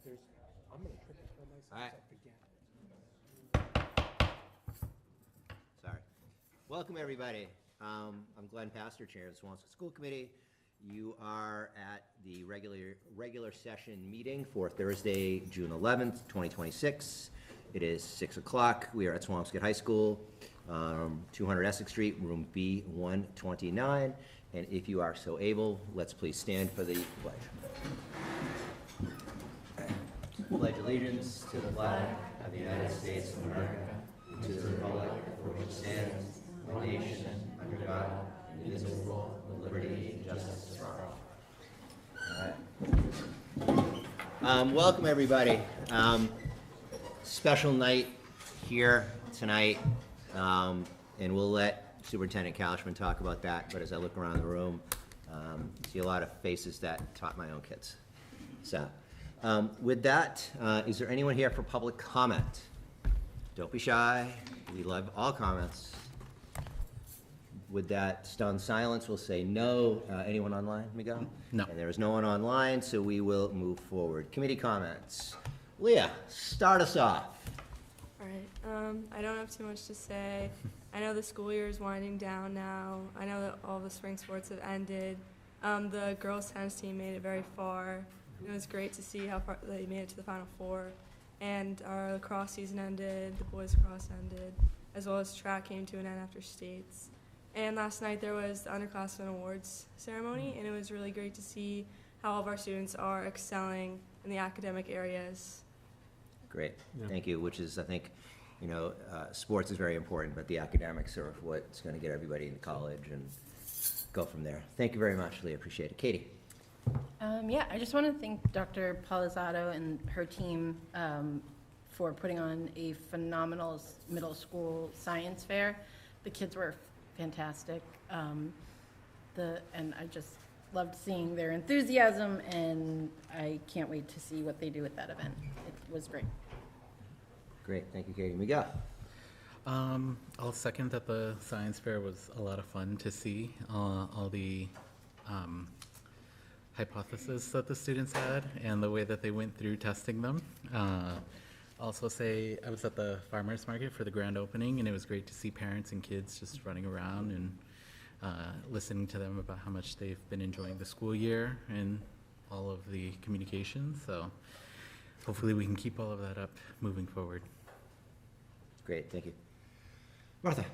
I'm going to trip and myself All right. up again. Sorry. Welcome, everybody. I'm Glenn Pastor, Chair of the Swampscott School Committee. You are at the regular session meeting for Thursday, June 11th, 2026. It is 6 o'clock. We are at Swampscott High School, 200 Essex Street, room B129. And if you are so able, let's please stand for the pledge. Pledge allegiance to the flag of the United States of America, and to the republic for which it stands, one nation, under God, indivisible, with liberty and justice for all. All right. Welcome, everybody. Special night here tonight, and we'll let Superintendent Kalishman talk about that. But as I look around the room, see a lot of faces that taught my own kids. So. With that, is there anyone here for public comment? Don't be shy. We love all comments. With that stunned silence, we'll say no. Anyone online, Miguel? No. And there is no one online, so we will move forward. Committee comments. Leah, start us off. All right. I don't have too much to say. I know the school year is winding down now. I know that all the spring sports have ended. The girls' tennis team made it very far. It was great to see how far they made it to the Final Four. And our lacrosse season ended, the boys' lacrosse ended, as well as track came to an end after states. And last night there was the underclassmen awards ceremony, and it was really great to see how all of our students are excelling in the academic areas. Great, Thank you, which is, I think, sports is very important, but the academics are what's going to get everybody into college and go from there. Thank you very much, Leah, appreciate it. Katie. Yeah, I just want to thank Dr. Palizzotto and her team for putting on a phenomenal middle school science fair. The kids were fantastic, and I just loved seeing their enthusiasm, and I can't wait to see what they do at that event. It was great. Great, thank you, Katie. Miguel. I'll second that the science fair was a lot of fun to see. All the hypotheses that the students had and the way that they went through testing them. Also say I was at the farmers market for the grand opening, and it was great to see parents and kids just running around and listening to them about how much they've been enjoying the school year and all of the communication. So hopefully we can keep all of that up moving forward. Great, thank you. Martha.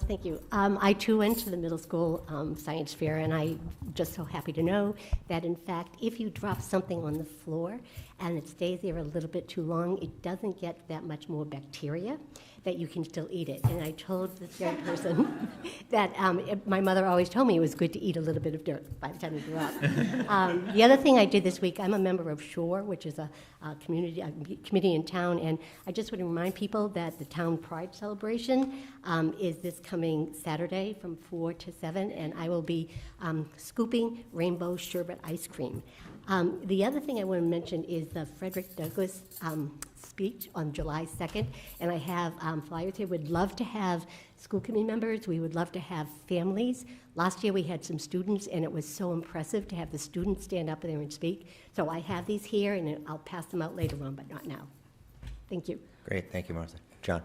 Thank you. I too went to the middle school science fair, and I'm just so happy to know that, in fact, if you drop something on the floor and it stays there a little bit too long, it doesn't get that much more bacteria, that you can still eat it. And I told this young person that my mother always told me it was good to eat a little bit of dirt by the time you grew up. The other thing I did this week, I'm a member of SHORE, which is a committee in town, and I just want to remind people that the town pride celebration is this coming Saturday from 4 to 7, and I will be scooping rainbow sherbet ice cream. The other thing I want to mention is the Frederick Douglass speech on July 2nd, and I have flyers here. We'd love to have school committee members. We would love to have families. Last year we had some students, and it was so impressive to have the students stand up there and speak. So I have these here, and I'll pass them out later on, but not now. Thank you. Great, thank you, Martha. John.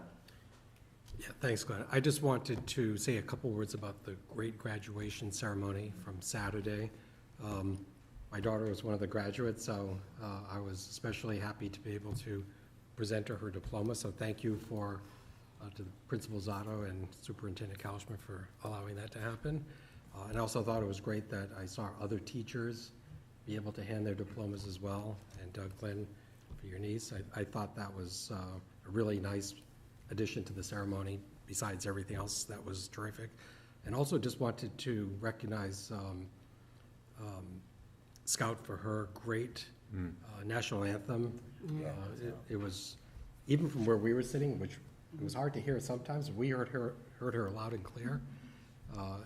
Yeah, thanks, Glenn. I just wanted to say a couple words about the great graduation ceremony from Saturday. My daughter was one of the graduates, so I was especially happy to be able to present her diploma. So thank you to the Principal Zotto and Superintendent Kalishman for allowing that to happen. And I also thought it was great that I saw other teachers be able to hand their diplomas as well. And Doug Glenn, for your niece, I thought that was a really nice addition to the ceremony, besides everything else that was terrific. And also just wanted to recognize Scout for her great national anthem. It was, even from where we were sitting, which it was hard to hear sometimes, we heard her loud and clear,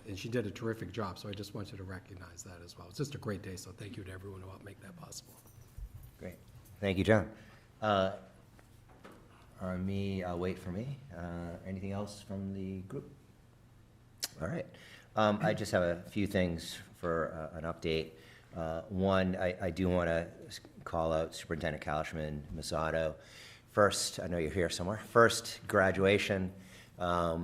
and she did a terrific job, so I just wanted to recognize that as well. It's just a great day, so thank you to everyone who helped make that possible. Great. Thank you, John. Wait for me. Anything else from the group? All right. I just have a few things for an update. One, I do want to call out Superintendent Kalishman, Masato. First, I know you're here somewhere, first graduation. I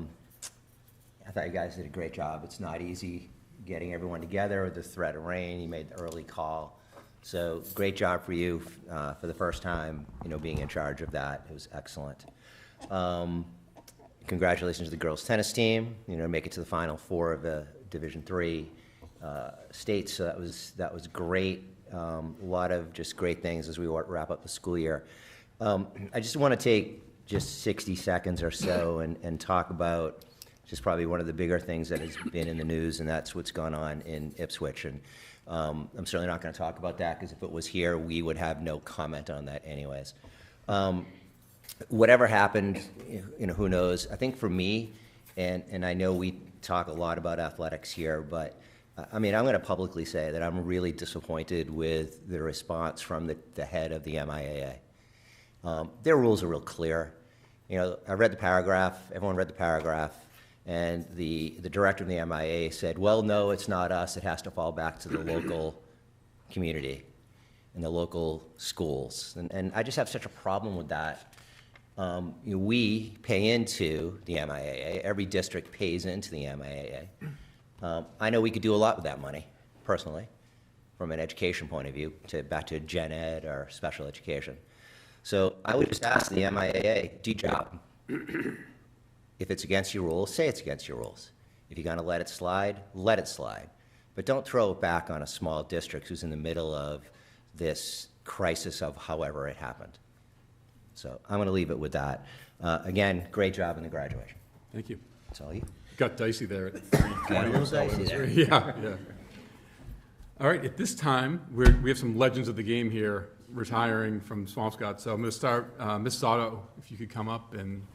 thought you guys did a great job. It's not easy getting everyone together with the threat of rain. You made the early call. So great job for you for the first time, being in charge of that. It was excellent. Congratulations to the girls tennis team, make it to the Final Four of the Division III states. So that was great. A lot of just great things as we wrap up the school year. I just want to take just 60 seconds or so and talk about just probably one of the bigger things that has been in the news, and that's what's gone on in Ipswich. And I'm certainly not going to talk about that, because if it was here, we would have no comment on that anyways. Whatever happened, who knows? I think for me, and I know we talk a lot about athletics here, but I'm going to publicly say that I'm really disappointed with the response from the head of the MIAA. Their rules are real clear. I read the paragraph, everyone read the paragraph, and the director of the MIAA said, well, no, it's not us. It has to fall back to the local community and the local schools. And I just have such a problem with that. We pay into the MIAA. Every district pays into the MIAA. I know we could do a lot with that money, personally, from an education point of view, back to gen ed or special education. So I would just ask the MIAA, do your job. If it's against your rules, say it's against your rules. If you're going to let it slide, let it slide. But don't throw it back on a small district who's in the middle of this crisis of however it happened. So I'm going to leave it with that. Again, great job in the graduation. Thank you. That's all you. Got dicey there at 30, 20 A little or so. dicey there. Yeah. All right, at this time, we have some legends of the game here retiring from Swampscott. So I'm going to start, Ms. Sato, if you could come up and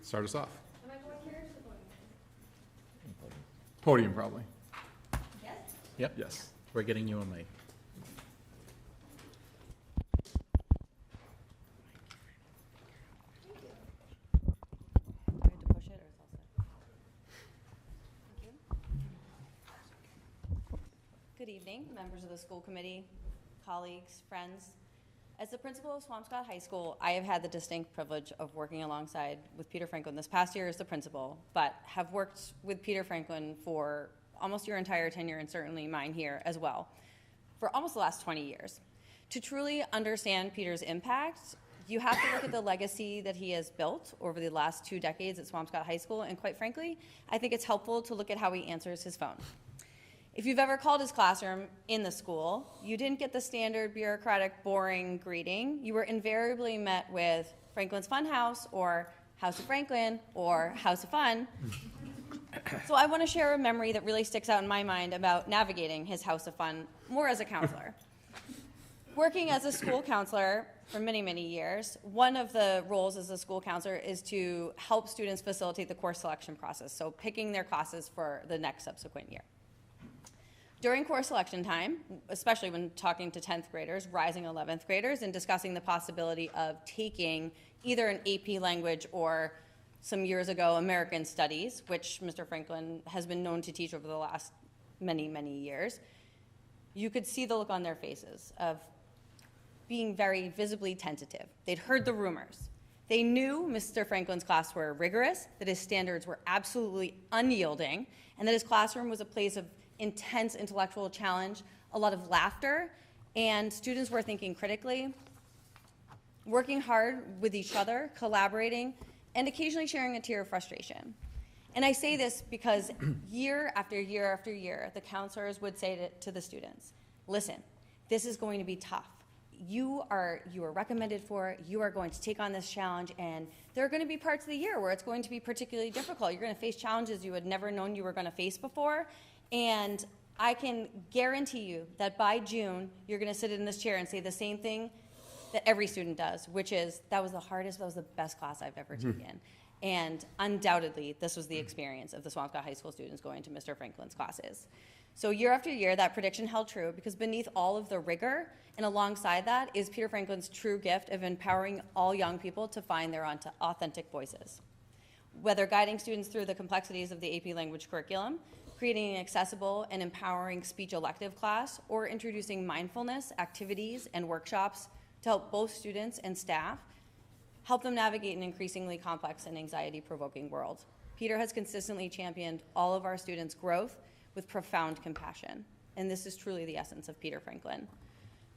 start us off. Am I going here or is it going Podium, probably. Yes? Yep, Yes. we're getting you a mic. Do I have to push it or is it all set? Thank you. Good evening, members of the school committee, colleagues, friends. As the principal of Swampscott High School, I have had the distinct privilege of working alongside with Peter Franklin this past year as the principal, but have worked with Peter Franklin for almost your entire tenure, and certainly mine here as well, for almost the last 20 years. To truly understand Peter's impact, you have to look at the legacy that he has built over the last 2 decades at Swampscott High School, and quite frankly, I think it's helpful to look at how he answers his phone. If you've ever called his classroom in the school, you didn't get the standard bureaucratic, boring greeting. You were invariably met with Franklin's Fun House, or House of Franklin, or House of Fun. So I want to share a memory that really sticks out in my mind about navigating his House of Fun, more as a counselor. Working as a school counselor for many, many years, one of the roles as a school counselor is to help students facilitate the course selection process, so picking their classes for the next subsequent year. During course selection time, especially when talking to 10th graders, rising 11th graders, and discussing the possibility of taking either an AP language or some years ago American Studies, which Mr. Franklin has been known to teach over the last many, many years, you could see the look on their faces of being very visibly tentative. They'd heard the rumors. They knew Mr. Franklin's class were rigorous, that his standards were absolutely unyielding, and that his classroom was a place of intense intellectual challenge, a lot of laughter, and students were thinking critically, working hard with each other, collaborating, and occasionally sharing a tear of frustration. And I say this because year after year after year, the counselors would say to the students, listen, this is going to be tough. You are recommended for it. You are going to take on this challenge, and there are going to be parts of the year where it's going to be particularly difficult. You're going to face challenges you had never known you were going to face before, and I can guarantee you that by June, you're going to sit in this chair and say the same thing that every student does, which is, that was the hardest, that was the best class I've ever taken. And undoubtedly, this was the experience of the Swampscott High School students going to Mr. Franklin's classes. So year after year, that prediction held true, because beneath all of the rigor and alongside that is Peter Franklin's true gift of empowering all young people to find their authentic voices. Whether guiding students through the complexities of the AP language curriculum, creating an accessible and empowering speech elective class, or introducing mindfulness activities and workshops to help both students and staff help them navigate an increasingly complex and anxiety-provoking world. Peter has consistently championed all of our students' growth with profound compassion, and this is truly the essence of Peter Franklin.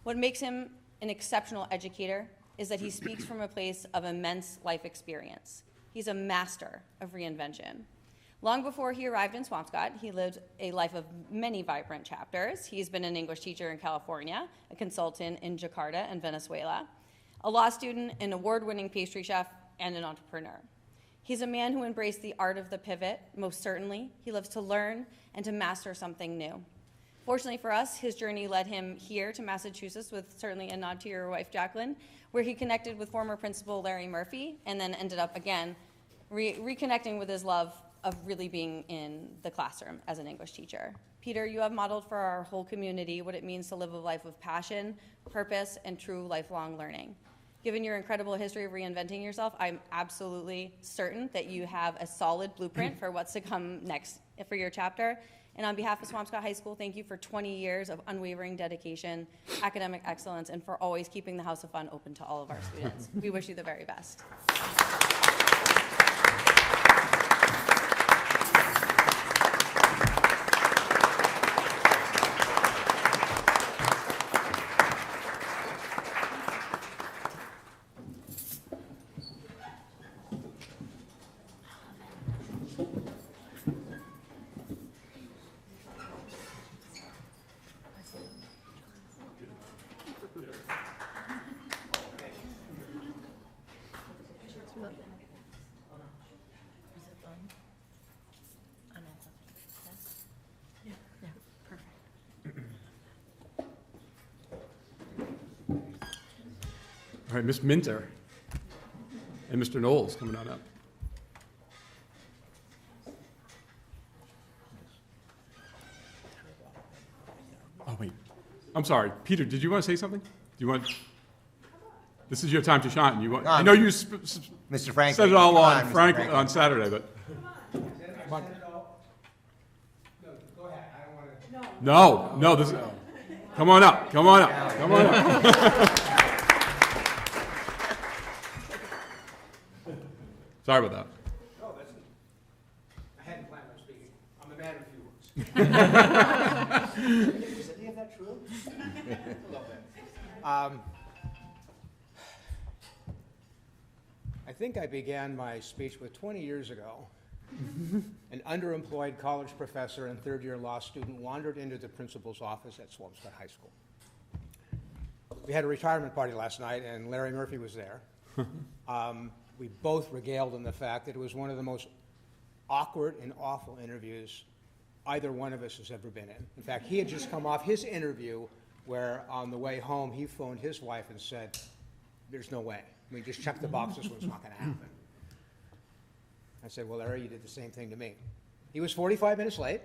What makes him an exceptional educator is that he speaks from a place of immense life experience. He's a master of reinvention. Long before he arrived in Swampscott, he lived a life of many vibrant chapters. He's been an English teacher in California, a consultant in Jakarta and Venezuela, a law student, an award-winning pastry chef, and an entrepreneur. He's a man who embraced the art of the pivot, most certainly. He loves to learn and to master something new. Fortunately for us, his journey led him here to Massachusetts, with certainly a nod to your wife, Jacqueline, where he connected with former principal Larry Murphy, and then ended up, again, reconnecting with his love of really being in the classroom as an English teacher. Peter, you have modeled for our whole community what it means to live a life of passion, purpose, and true lifelong learning. Given your incredible history of reinventing yourself, I'm absolutely certain that you have a solid blueprint for what's to come next for your chapter. And on behalf of Swampscott High School, thank you for 20 years of unwavering dedication, academic excellence, and for always keeping the House of Fun open to all of our students. We wish you the very best. All right, Ms. Minter and Mr. Knowles coming on up. Oh, wait. I'm sorry. Peter, did you want to say something? Do you want? This is your time to shine. You want? I know you Mr. Franklin. said it all Come on Mr. Franklin on Saturday, but no. This. Come on up. Come on up. Come on up. Sorry about that. No, that's, I hadn't planned on speaking. I'm a man of few words. Is any of that true? I love that. I think I began my speech with 20 years ago. An underemployed college professor and third-year law student wandered into the principal's office at Swampscott High School. We had a retirement party last night, and Larry Murphy was there. We both regaled in the fact that it was one of the most awkward and awful interviews either one of us has ever been in. In fact, he had just come off his interview where on the way home he phoned his wife and said, there's no way. I mean, just check the box, this one's not going to happen. I said, well, Larry, you did the same thing to me. He was 45 minutes late.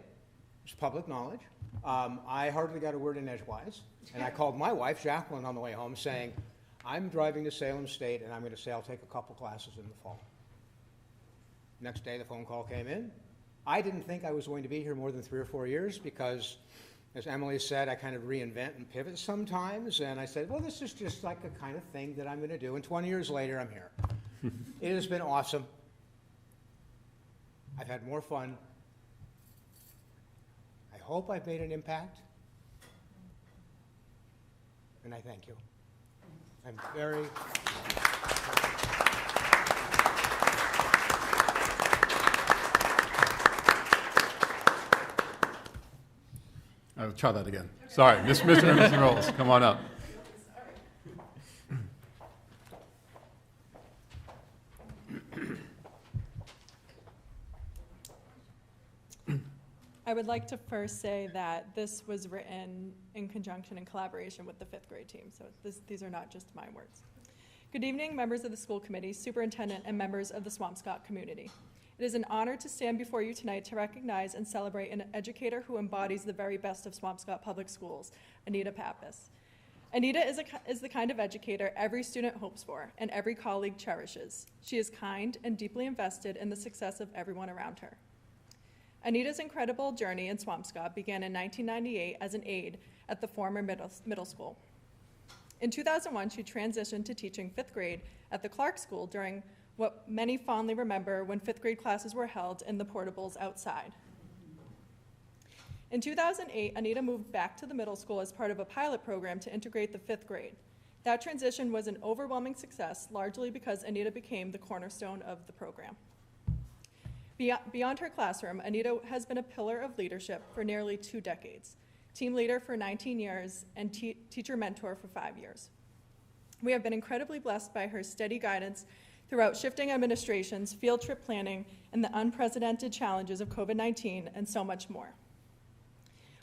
It's public knowledge. I hardly got a word in edgewise. And I called my wife, Jacqueline, on the way home saying, I'm driving to Salem State, and I'm going to say I'll take a couple classes in the fall. Next day, the phone call came in. I didn't think I was going to be here more than 3 or 4 years because, as Emily said, I kind of reinvent and pivot sometimes. And I said, well, this is just like the kind of thing that I'm going to do. And 20 years later, I'm here. It has been awesome. I've had more fun. I hope I've made an impact. And I thank you. I'm very... I'll try that again. Sorry, Mr. and Mr. Knowles, come on up. I would like to first say that this was written in conjunction and collaboration with the 5th grade team, so these are not just my words. Good evening, members of the school committee, superintendent, and members of the Swampscott community. It is an honor to stand before you tonight to recognize and celebrate an educator who embodies the very best of Swampscott Public Schools, Anita Pappas. Anita is the kind of educator every student hopes for and every colleague cherishes. She is kind and deeply invested in the success of everyone around her. Anita's incredible journey in Swampscott began in 1998 as an aide at the former middle school. In 2001, she transitioned to teaching 5th grade at the Clark School during what many fondly remember when 5th grade classes were held in the portables outside. In 2008, Anita moved back to the middle school as part of a pilot program to integrate the 5th grade. That transition was an overwhelming success, largely because Anita became the cornerstone of the program. Beyond her classroom, Anita has been a pillar of leadership for nearly 2 decades, team leader for 19 years, and teacher mentor for 5 years. We have been incredibly blessed by her steady guidance throughout shifting administrations, field trip planning, and the unprecedented challenges of COVID-19, and so much more.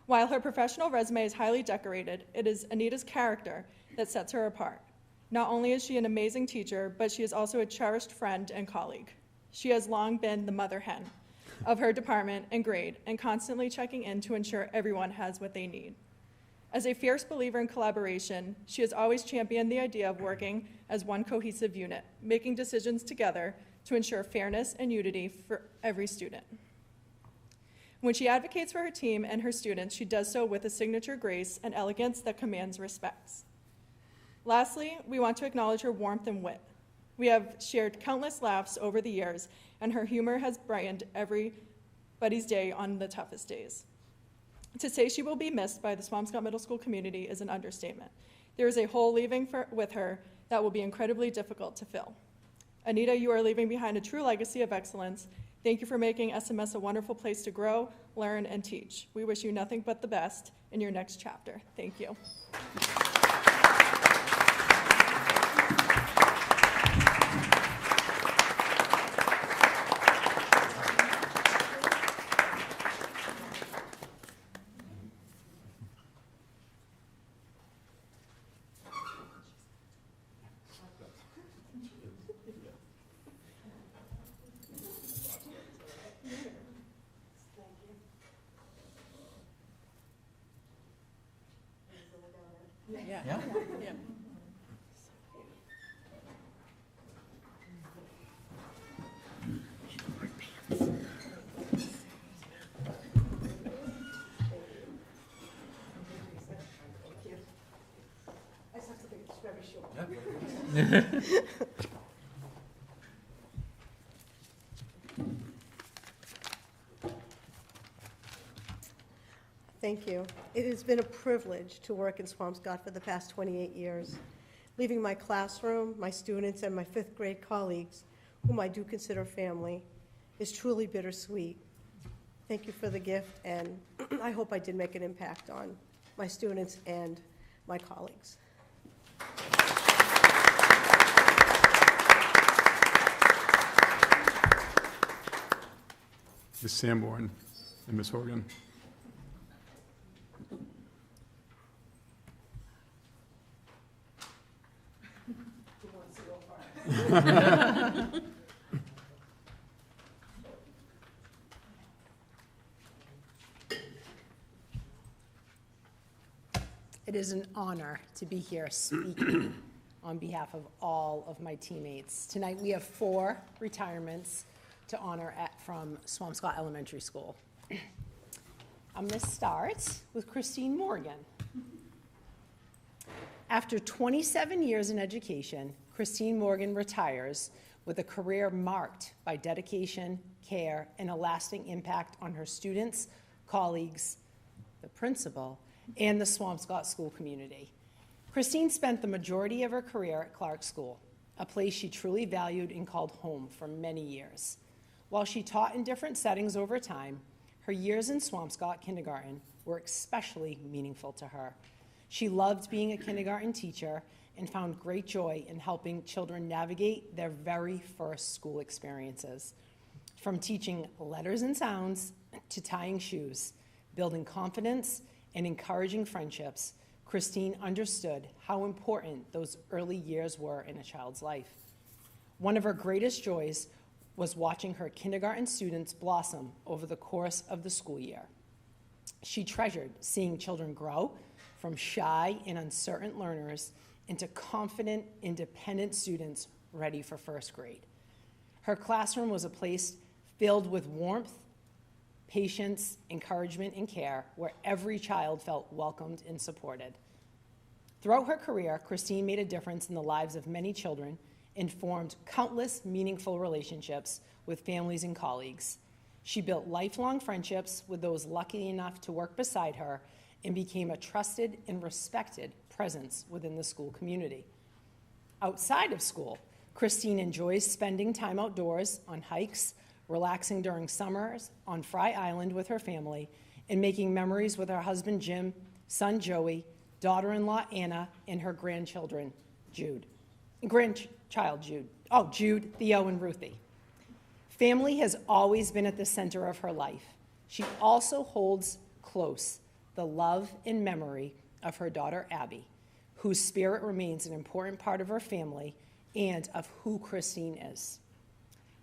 While her professional resume is highly decorated, it is Anita's character that sets her apart. Not only is she an amazing teacher, but she is also a cherished friend and colleague. She has long been the mother hen of her department and grade, and constantly checking in to ensure everyone has what they need. As a fierce believer in collaboration, she has always championed the idea of working as one cohesive unit, making decisions together to ensure fairness and unity for every student. When she advocates for her team and her students, she does so with a signature grace and elegance that commands respect. Lastly, we want to acknowledge her warmth and wit. We have shared countless laughs over the years, and her humor has brightened everybody's day on the toughest days. To say she will be missed by the Swampscott Middle School community is an understatement. There is a hole leaving with her that will be incredibly difficult to fill. Anita, you are leaving behind a true legacy of excellence. Thank you for making SMS a wonderful place to grow, learn, and teach. We wish you nothing but the best in your next chapter. Thank you. Yeah. Thank you. It has been a privilege to work in Swampscott for the past 28 years. Leaving my classroom, my students, and my 5th grade colleagues, whom I do consider family, is truly bittersweet. Thank you for the gift, and I hope I did make an impact on my students and my colleagues. Ms. Sanborn and Ms. Horgan. It is an honor to be here speaking on behalf of all of my teammates. Tonight we have 4 retirements to honor from Swampscott Elementary School. I'm going to start with Christine Morgan. After 27 years in education, Christine Morgan retires with a career marked by dedication, care, and a lasting impact on her students, colleagues, the principal, and the Swampscott school community. Christine spent the majority of her career at Clark School, a place she truly valued and called home for many years. While she taught in different settings over time, her years in Swampscott kindergarten were especially meaningful to her. She loved being a kindergarten teacher and found great joy in helping children navigate their very first school experiences. From teaching letters and sounds to tying shoes, building confidence, and encouraging friendships, Christine understood how important those early years were in a child's life. One of her greatest joys was watching her kindergarten students blossom over the course of the school year. She treasured seeing children grow from shy and uncertain learners into confident, independent students ready for first grade. Her classroom was a place filled with warmth, patience, encouragement, and care, where every child felt welcomed and supported. Throughout her career, Christine made a difference in the lives of many children and formed countless meaningful relationships with families and colleagues. She built lifelong friendships with those lucky enough to work beside her and became a trusted and respected presence within the school community. Outside of school, Christine enjoys spending time outdoors on hikes, relaxing during summers on Fry Island with her family, and making memories with her husband Jim, son Joey, daughter-in-law Anna, and her grandchild Jude. Jude, Theo, and Ruthie. Family has always been at the center of her life. She also holds close the love and memory of her daughter Abby, whose spirit remains an important part of her family and of who Christine is.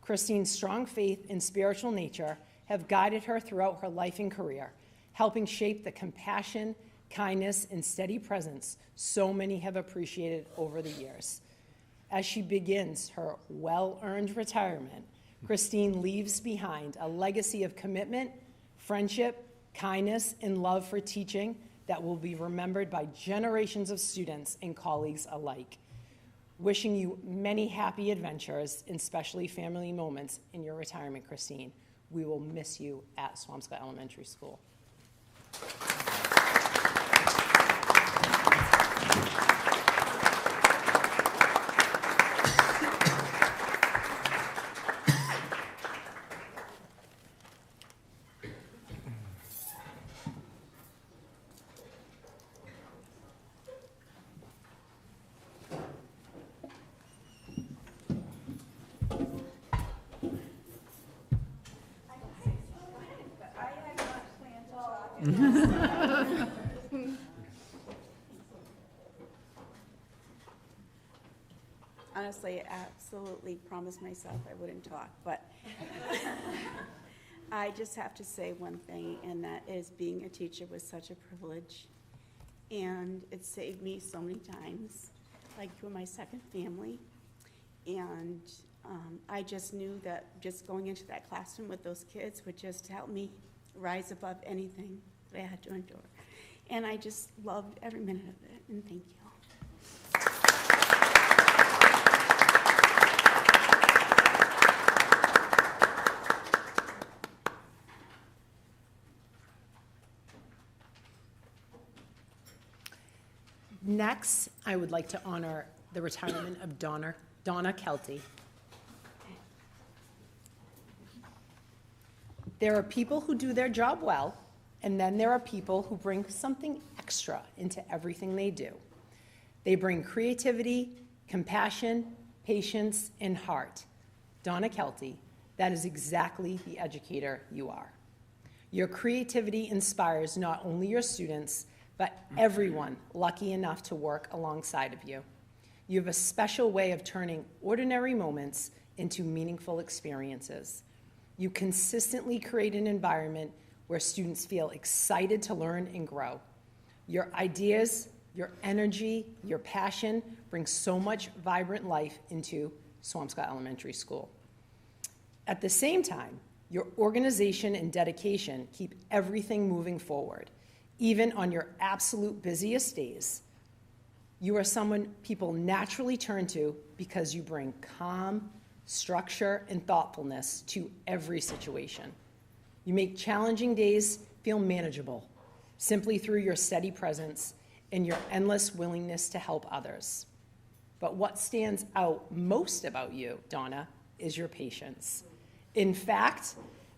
Christine's strong faith and spiritual nature have guided her throughout her life and career, helping shape the compassion, kindness, and steady presence so many have appreciated over the years. As she begins her well-earned retirement, Christine leaves behind a legacy of commitment, friendship, kindness, and love for teaching that will be remembered by generations of students and colleagues alike. Wishing you many happy adventures and especially family moments in your retirement, Christine. We will miss you at Swampscott Elementary School. Honestly, I absolutely promised myself I wouldn't talk, but I just have to say one thing, and that is being a teacher was such a privilege, and it saved me so many times. Like, you were my second family, and I just knew that just going into that classroom with those kids would just help me rise above anything that I had to endure. And I just loved every minute of it, and thank you. Next, I would like to honor the retirement of Donna Kelty. There are people who do their job well, and then there are people who bring something extra into everything they do. They bring creativity, compassion, patience, and heart. Donna Kelty, that is exactly the educator you are. Your creativity inspires not only your students, but everyone lucky enough to work alongside of you. You have a special way of turning ordinary moments into meaningful experiences. You consistently create an environment where students feel excited to learn and grow. Your ideas, your energy, your passion bring so much vibrant life into Swampscott Elementary School. At the same time, your organization and dedication keep everything moving forward. Even on your absolute busiest days, you are someone people naturally turn to because you bring calm, structure, and thoughtfulness to every situation. You make challenging days feel manageable simply through your steady presence and your endless willingness to help others. But what stands out most about you, Donna, is your patience. In fact,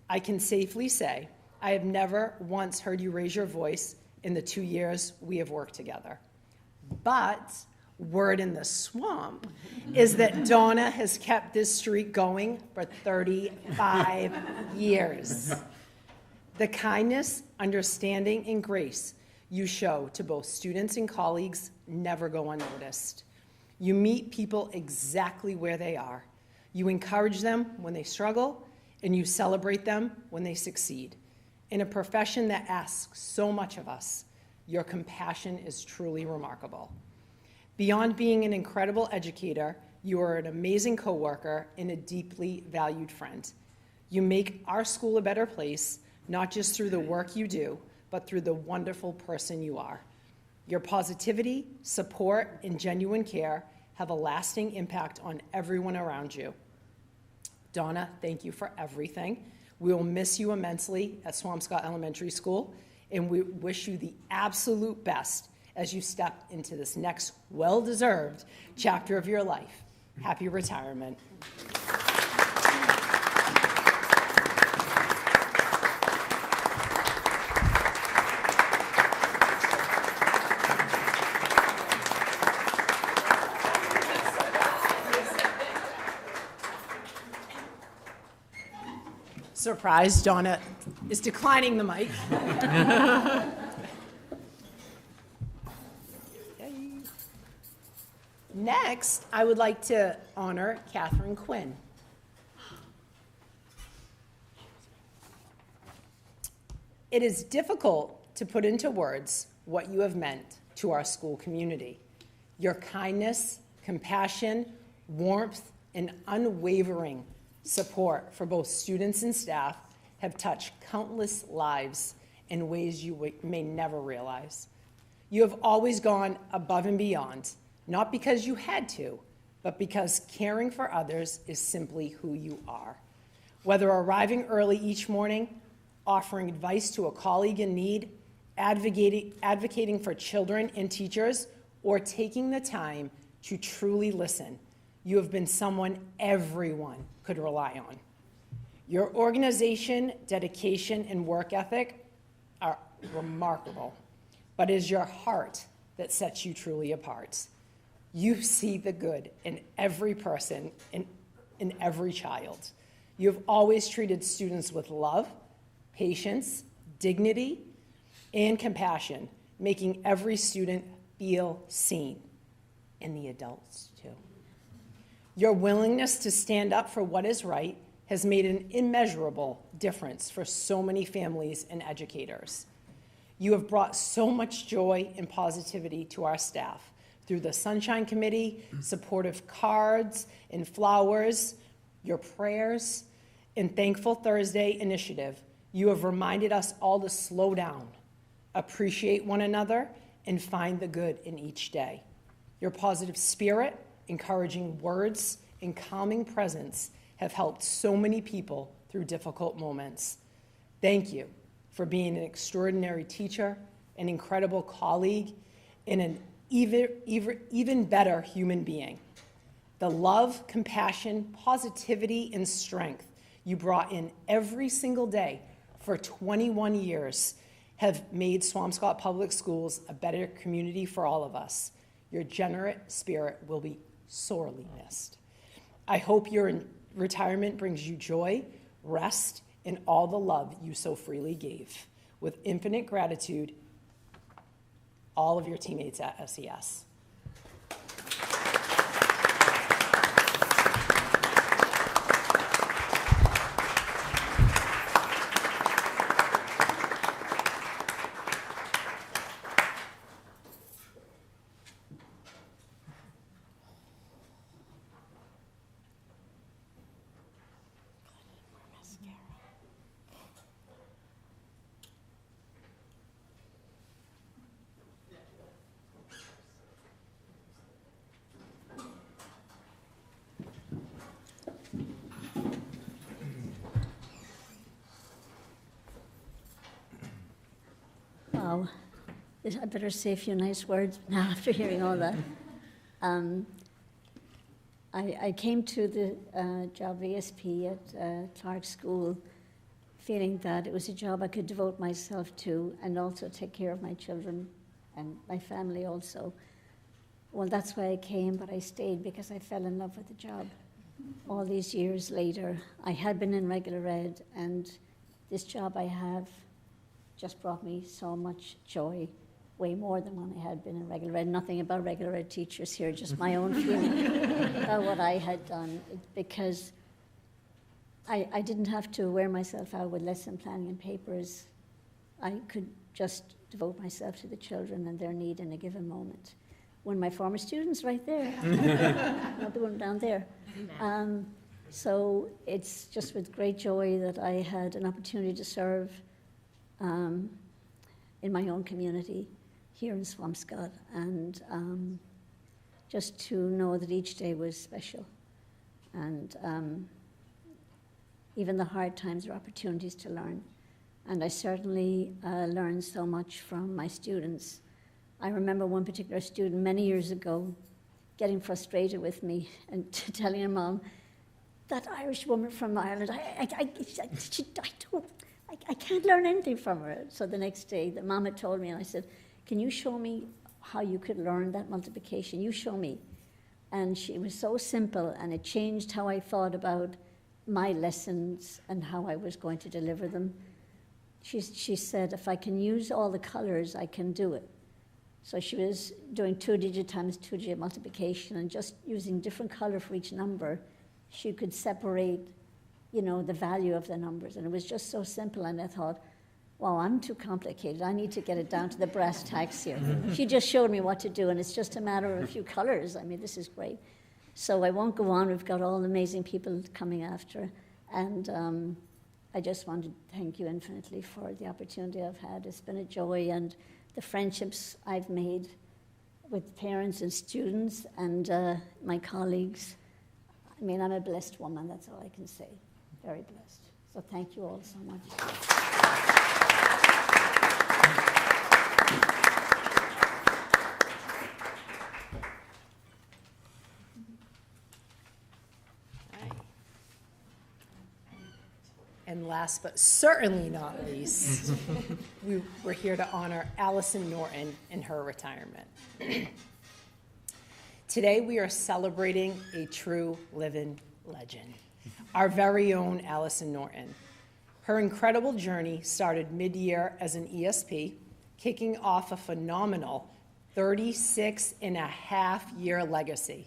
I can safely say I have never once heard you raise your voice in the 2 years we have worked together. But word in the swamp is that Donna has kept this streak going for 35 years. The kindness, understanding, and grace you show to both students and colleagues never go unnoticed. You meet people exactly where they are. You encourage them when they struggle, and you celebrate them when they succeed. In a profession that asks so much of us, your compassion is truly remarkable. Beyond being an incredible educator, you are an amazing coworker and a deeply valued friend. You make our school a better place, not just through the work you do, but through the wonderful person you are. Your positivity, support, and genuine care have a lasting impact on everyone around you. Donna, thank you for everything. We will miss you immensely at Swampscott Elementary School, and we wish you the absolute best as you step into this next well-deserved chapter of your life. Happy retirement. Surprise, Donna is declining the mic. Next, I would like to honor Catherine Quinn. It is difficult to put into words what you have meant to our school community. Your kindness, compassion, warmth, and unwavering support for both students and staff have touched countless lives in ways you may never realize. You have always gone above and beyond, not because you had to, but because caring for others is simply who you are. Whether arriving early each morning, offering advice to a colleague in need, advocating for children and teachers, or taking the time to truly listen, you have been someone everyone could rely on. Your organization, dedication, and work ethic are remarkable, but it is your heart that sets you truly apart. You see the good in every person, in every child. You have always treated students with love, patience, dignity, and compassion, making every student feel seen, and the adults too. Your willingness to stand up for what is right has made an immeasurable difference for so many families and educators. You have brought so much joy and positivity to our staff through the Sunshine Committee, supportive cards and flowers, your prayers, and Thankful Thursday initiative. You have reminded us all to slow down, appreciate one another, and find the good in each day. Your positive spirit, encouraging words, and calming presence have helped so many people through difficult moments. Thank you for being an extraordinary teacher, an incredible colleague, and an even better human being. The love, compassion, positivity, and strength you brought in every single day for 21 years have made Swampscott Public Schools a better community for all of us. Your generous spirit will be sorely missed. I hope your retirement brings you joy, rest, and all the love you so freely gave. With infinite gratitude, all of your teammates at SES. Wow. I better say a few nice words now after hearing all that. I came to the job of ASP at Clark School feeling that it was a job I could devote myself to and also take care of my children and my family also. Well, that's why I came, but I stayed because I fell in love with the job. All these years later, I had been in regular ed, and this job I have just brought me so much joy, way more than when I had been in regular ed. Nothing about regular ed teachers here, just my own feeling about what I had done, because I didn't have to wear myself out with lesson planning and papers. I could just devote myself to the children and their need in a given moment. One of my former students right there, another one down there. So it's just with great joy that I had an opportunity to serve in my own community here in Swampscott, and just to know that each day was special. And even the hard times are opportunities to learn. And I certainly learned so much from my students. I remember one particular student many years ago getting frustrated with me and telling her mom, that Irish woman from Ireland, I can't learn anything from her. So the next day, the mom had told me, and I said, can you show me how you could learn that multiplication? You show me. And she was so simple, and it changed how I thought about my lessons and how I was going to deliver them. She said, if I can use all the colors, I can do it. So she was doing 2-digit times 2-digit multiplication, and just using different color for each number, she could separate, you know, the value of the numbers. And it was just so simple, and I thought, wow, I'm too complicated. I need to get it down to the brass tacks here. She just showed me what to do, and it's just a matter of a few colors. I mean, this is great. So I won't go on. We've got all the amazing people coming after. And I just want to thank you infinitely for the opportunity I've had. It's been a joy, and the friendships I've made with parents and students and my colleagues. I mean, I'm a blessed woman, that's all I can say. Very blessed. So thank you all so much. And last but certainly not least, we're here to honor Allison Norton in her retirement. Today we are celebrating a true living legend, our very own Allison Norton. Her incredible journey started mid-year as an ESP, kicking off a phenomenal 36-and-a-half-year legacy.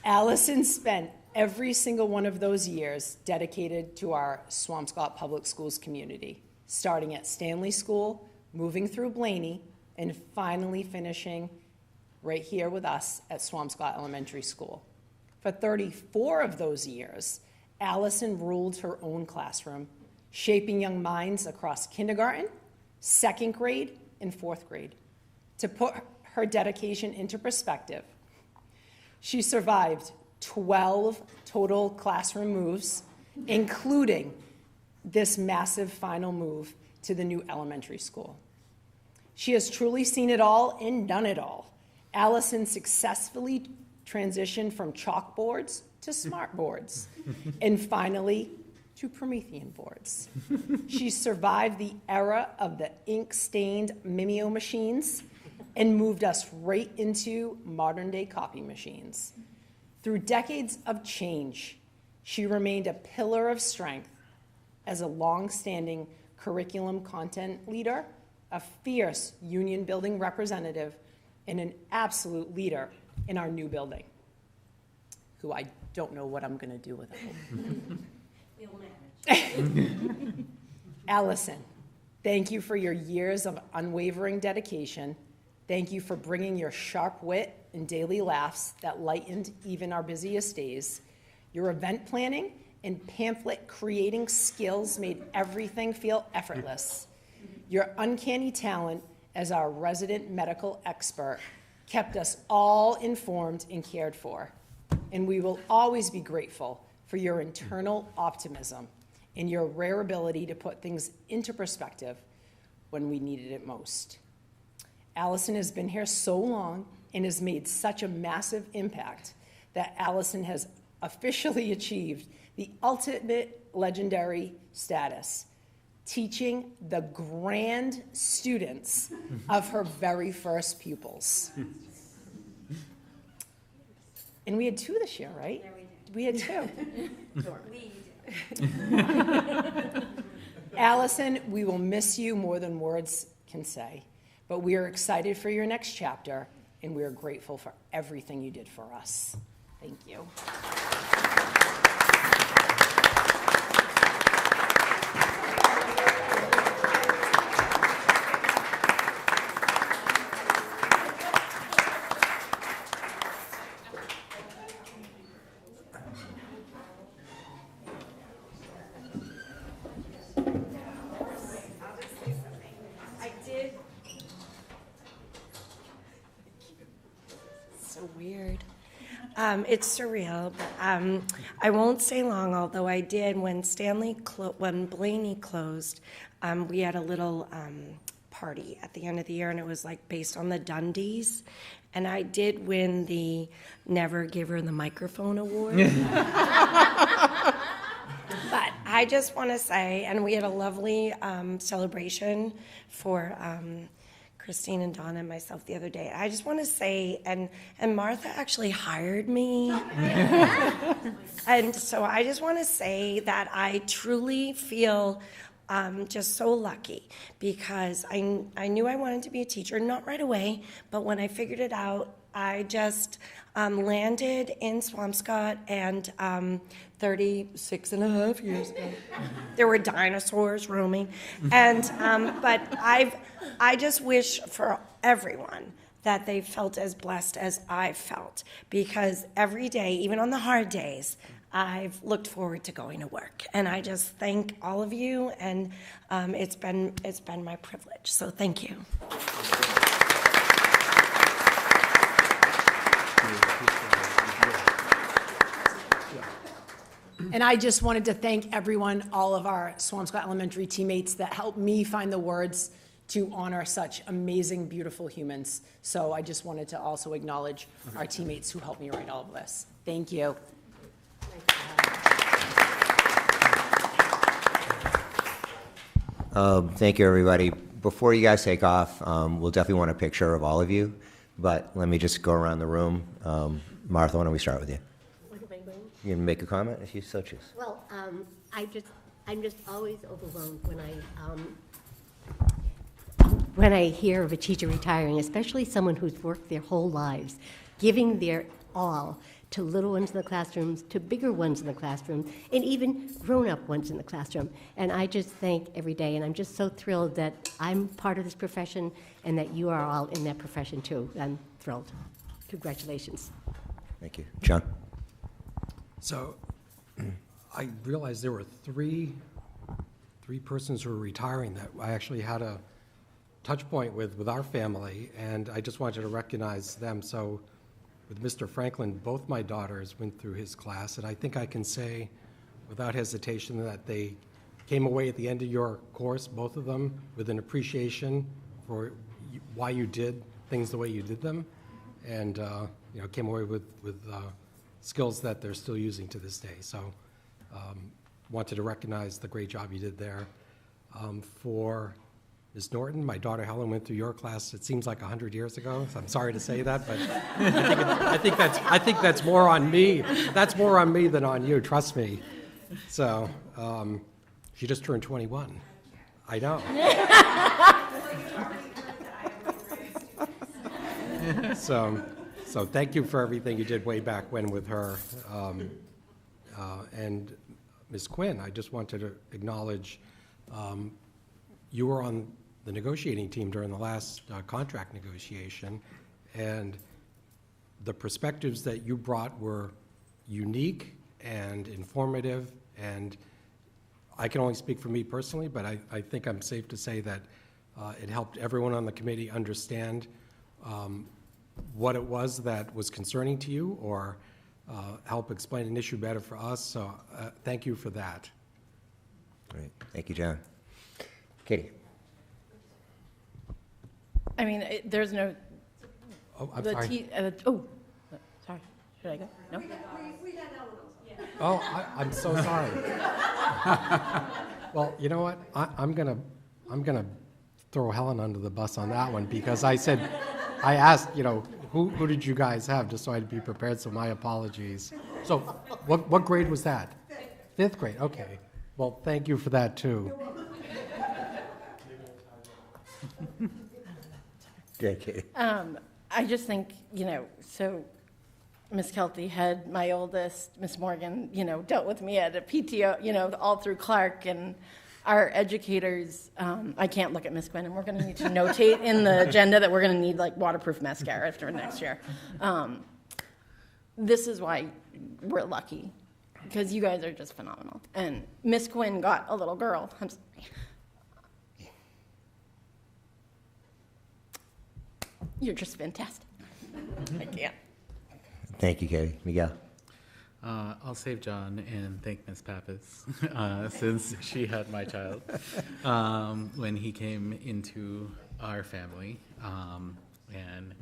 Allison spent every single one of those years dedicated to our Swampscott Public Schools community, starting at Stanley School, moving through Blaney, and finally finishing right here with us at Swampscott Elementary School. For 34 of those years, Allison ruled her own classroom, shaping young minds across kindergarten, 2nd grade, and 4th grade. To put her dedication into perspective, she survived 12 total classroom moves, including this massive final move to the new elementary school. She has truly seen it all and done it all. Allison successfully transitioned from chalkboards to smart boards, and finally to Promethean boards. She survived the era of the ink-stained Mimeo machines and moved us right into modern-day copy machines. Through decades of change, she remained a pillar of strength as a long-standing curriculum content leader, a fierce union-building representative, and an absolute leader in our new building, who I don't know what I'm going to do with it. We'll manage. Allison, thank you for your years of unwavering dedication. Thank you for bringing your sharp wit and daily laughs that lightened even our busiest days. Your event planning and pamphlet creating skills made everything feel effortless. Your uncanny talent as our resident medical expert kept us all informed and cared for. And we will always be grateful for your internal optimism and your rare ability to put things into perspective when we needed it most. Allison has been here so long and has made such a massive impact that Allison has officially achieved the ultimate legendary status, teaching the grand students of her very first pupils. And we had 2 this year, right? Yeah, we had 2. We Allison, we will miss you more than words can say, but we are excited for your next chapter, and we are grateful for everything you did for us. Thank you. So weird. It's surreal, but I won't stay long, although I did when when Blaney closed, we had a little party at the end of the year, and it was like based on the Dundies, and I did win the Never Give Her the Microphone Award. But I just want to say, and we had a lovely celebration for Christine and Donna and myself the other day. I just want to say, and Martha actually hired me. And so I just want to say that I truly feel just so lucky, because I knew I wanted to be a teacher, not right away, but when I figured it out, I just landed in Swampscott, and 36 and a half years ago, there were dinosaurs roaming. And, but I just wish for everyone that they felt as blessed as I felt, because every day, even on the hard days, I've looked forward to going to work. And I just thank all of you, and it's been my privilege. So thank you. And I just wanted to thank everyone, all of our Swampscott Elementary teammates that helped me find the words to honor such amazing, beautiful humans. So I just wanted to also acknowledge our teammates who helped me write all of this. Thank you. Thank you, everybody. Before you guys take off, we'll definitely want a picture of all of you, but let me just go around the room. Martha, why don't we start with you? You can make a comment if you so choose. Well, I'm just always overwhelmed when I hear of a teacher retiring, especially someone who's worked their whole lives, giving their all to little ones in the classrooms, to bigger ones in the classroom, and even grown-up ones in the classroom. And I just thank every day, and I'm just so thrilled that I'm part of this profession and that you are all in that profession too. I'm thrilled. Congratulations. Thank you. John? So I realized there were three persons who were retiring that I actually had a touch point with our family, and I just wanted to recognize them. So with Mr. Franklin, both my daughters went through his class, and I think I can say without hesitation that they came away at the end of your course, both of them, with an appreciation for why you did things the way you did them, and came away with skills that they're still using to this day. So wanted to recognize the great job you did there. For Ms. Norton, my daughter Helen went through your class, it seems like 100 years ago. So I'm sorry to say that, but I think that's more on me. That's more on me than on you, trust me. So she just turned 21. I know. So thank you for everything you did way back when with her. And Ms. Quinn, I just wanted to acknowledge you were on the negotiating team during the last contract negotiation, and the perspectives that you brought were unique and informative, and I can only speak for me personally, but I think I'm safe to say that it helped everyone on the committee understand what it was that was concerning to you, or help explain an issue better for us. So thank you for that. Great. Thank you, John. Katie. I mean, there's no. Oh, I'm sorry. Sorry. Should I go? No. Oh, I'm so sorry. Well, you know what? I'm gonna throw Helen under the bus on that one, because I asked, who did you guys have, just so I'd be prepared. So my apologies. So, what grade was that? Fifth grade. Okay. Well, thank you for that too. Good, Katie. I just think, so Miss Kelty had my oldest, Miss Morgan, dealt with me at a PTO, all through Clark, and our educators, I can't look at Miss Quinn, and we're going to need to notate in the agenda that we're going to need like waterproof mascara after next year. This is why we're lucky, because you guys are just phenomenal. And Miss Quinn got a little girl. I'm sorry. You're just fantastic. I can't. Thank you, Katie. Miguel? I'll save John and thank Miss Pappas, since she had my child when he came into our family. And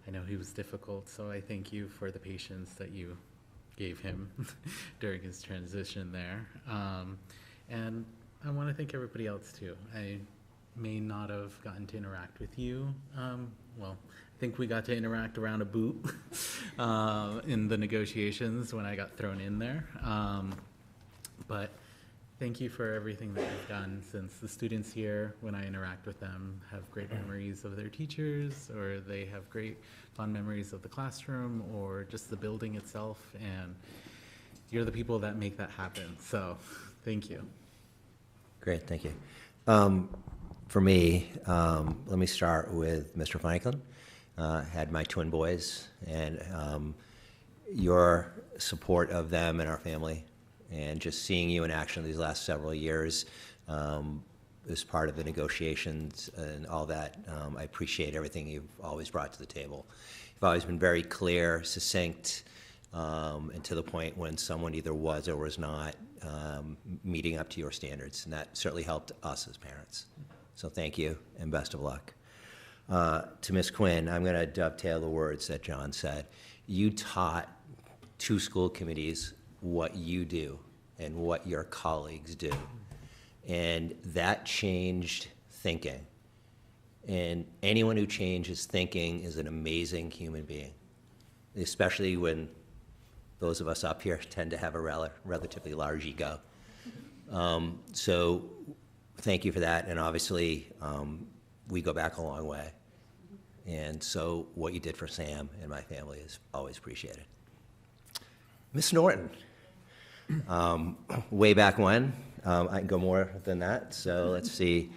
I know he was difficult, so I thank you for the patience that you gave him during his transition there. And I want to thank everybody else too. I may not have gotten to interact with you. Well, I think we got to interact around a boot in the negotiations when I got thrown in there. But thank you for everything that you've done, since the students here, when I interact with them, have great memories of their teachers, or they have great fond memories of the classroom or just the building itself. And you're the people that make that happen. So thank you. Great, thank you. For me, let me start with Mr. Franklin. Had my twin boys, and your support of them and our family, and just seeing you in action these last several years as part of the negotiations and all that. I appreciate everything you've always brought to the table. You've always been very clear, succinct, and to the point when someone either was or was not meeting up to your standards, and that certainly helped us as parents. So thank you, and best of luck. To Ms. Quinn, I'm going to dovetail the words that John said. You taught two school committees what you do and what your colleagues do, and that changed thinking. And anyone who changes thinking is an amazing human being, especially when those of us up here tend to have a relatively large ego. So thank you for that, and obviously we go back a long way. And so what you did for Sam and my family is always appreciated. Miss Norton, way back when, I can go more than that, so let's see,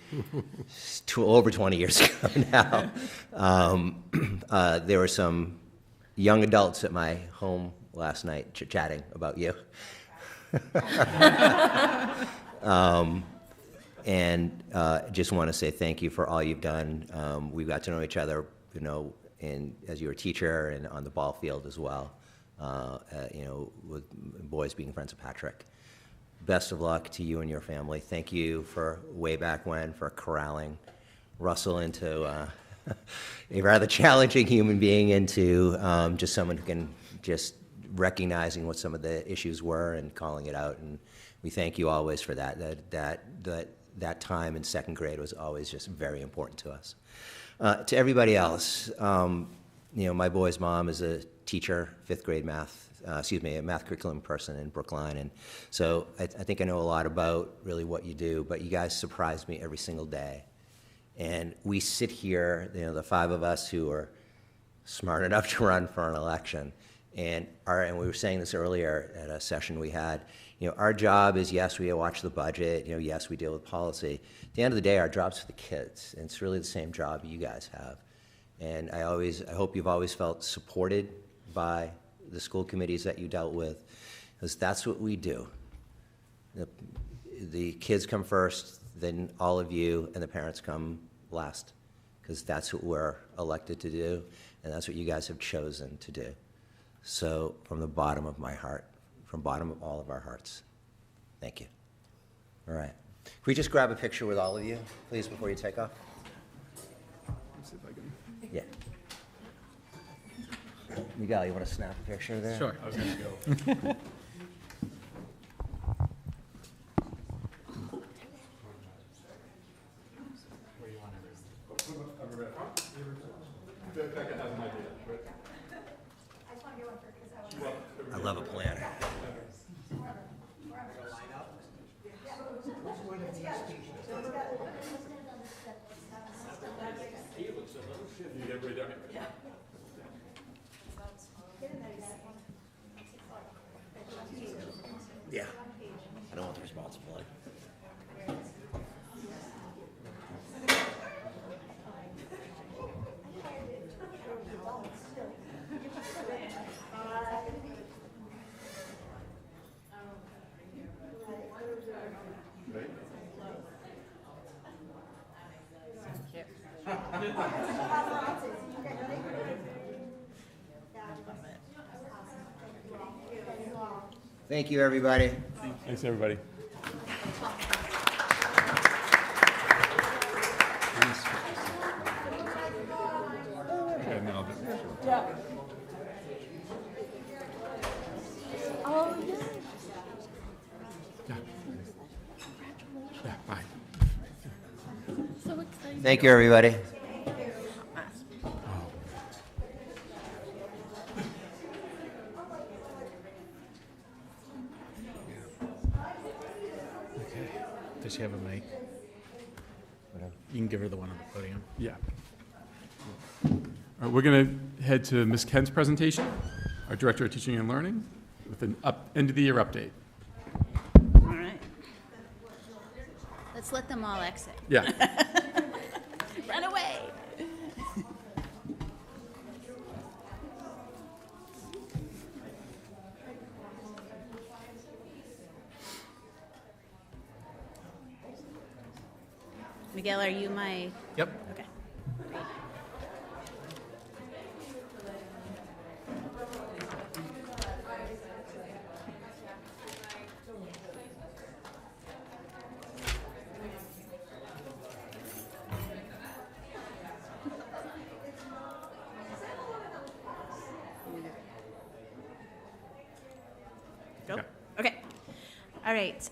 over 20 years ago now. There were some young adults at my home last night chit-chatting about you. And just want to say thank you for all you've done. We got to know each other, you know, as you were a teacher and on the ball field as well, you know, with boys being friends of Patrick. Best of luck to you and your family. Thank you for way back when, for corralling Russell into a rather challenging human being into just someone who can just recognizing what some of the issues were and calling it out. And we thank you always for that. That time in second grade was always just very important to us. To everybody else, you know, my boy's mom is a teacher, fifth grade math, a math curriculum person in Brookline. And so I think I know a lot about really what you do, but you guys surprise me every single day. And we sit here, you know, the five of us who are smart enough to run for an election, and we were saying this earlier at a session we had, you know, our job is, yes, we watch the budget, you know, yes, we deal with policy. At the end of the day, our job's for the kids, and it's really the same job you guys have. And I hope you've always felt supported by the school committees that you dealt with, because that's what we do. The kids come first, then all of you and the parents come last, because that's what we're elected to do, and that's what you guys have chosen to do. So from the bottom of my heart, from bottom of all of our hearts, thank you. All right. Can we just grab a picture with all of you, please, before you take off? Let's see if I can. Yeah. Miguel, you want to snap a picture there? Sure. I was going to go. I love a planner. Yeah, I don't want the responsibility. Thank you, everybody. Thanks, everybody. Okay, now I'll do- Oh, yeah. Yeah. Yeah, bye. So excited. Thank you, everybody. Does she have a mic? You can give her the one on the podium. Yeah. All right, we're going to head to Ms. Kent's presentation, our Director of Teaching and Learning, with an end-of-the-year update. All right. Let's let them all exit. Yeah. Run away. Miguel, are you my... Yep. Okay. Go? Yeah. Okay. All right.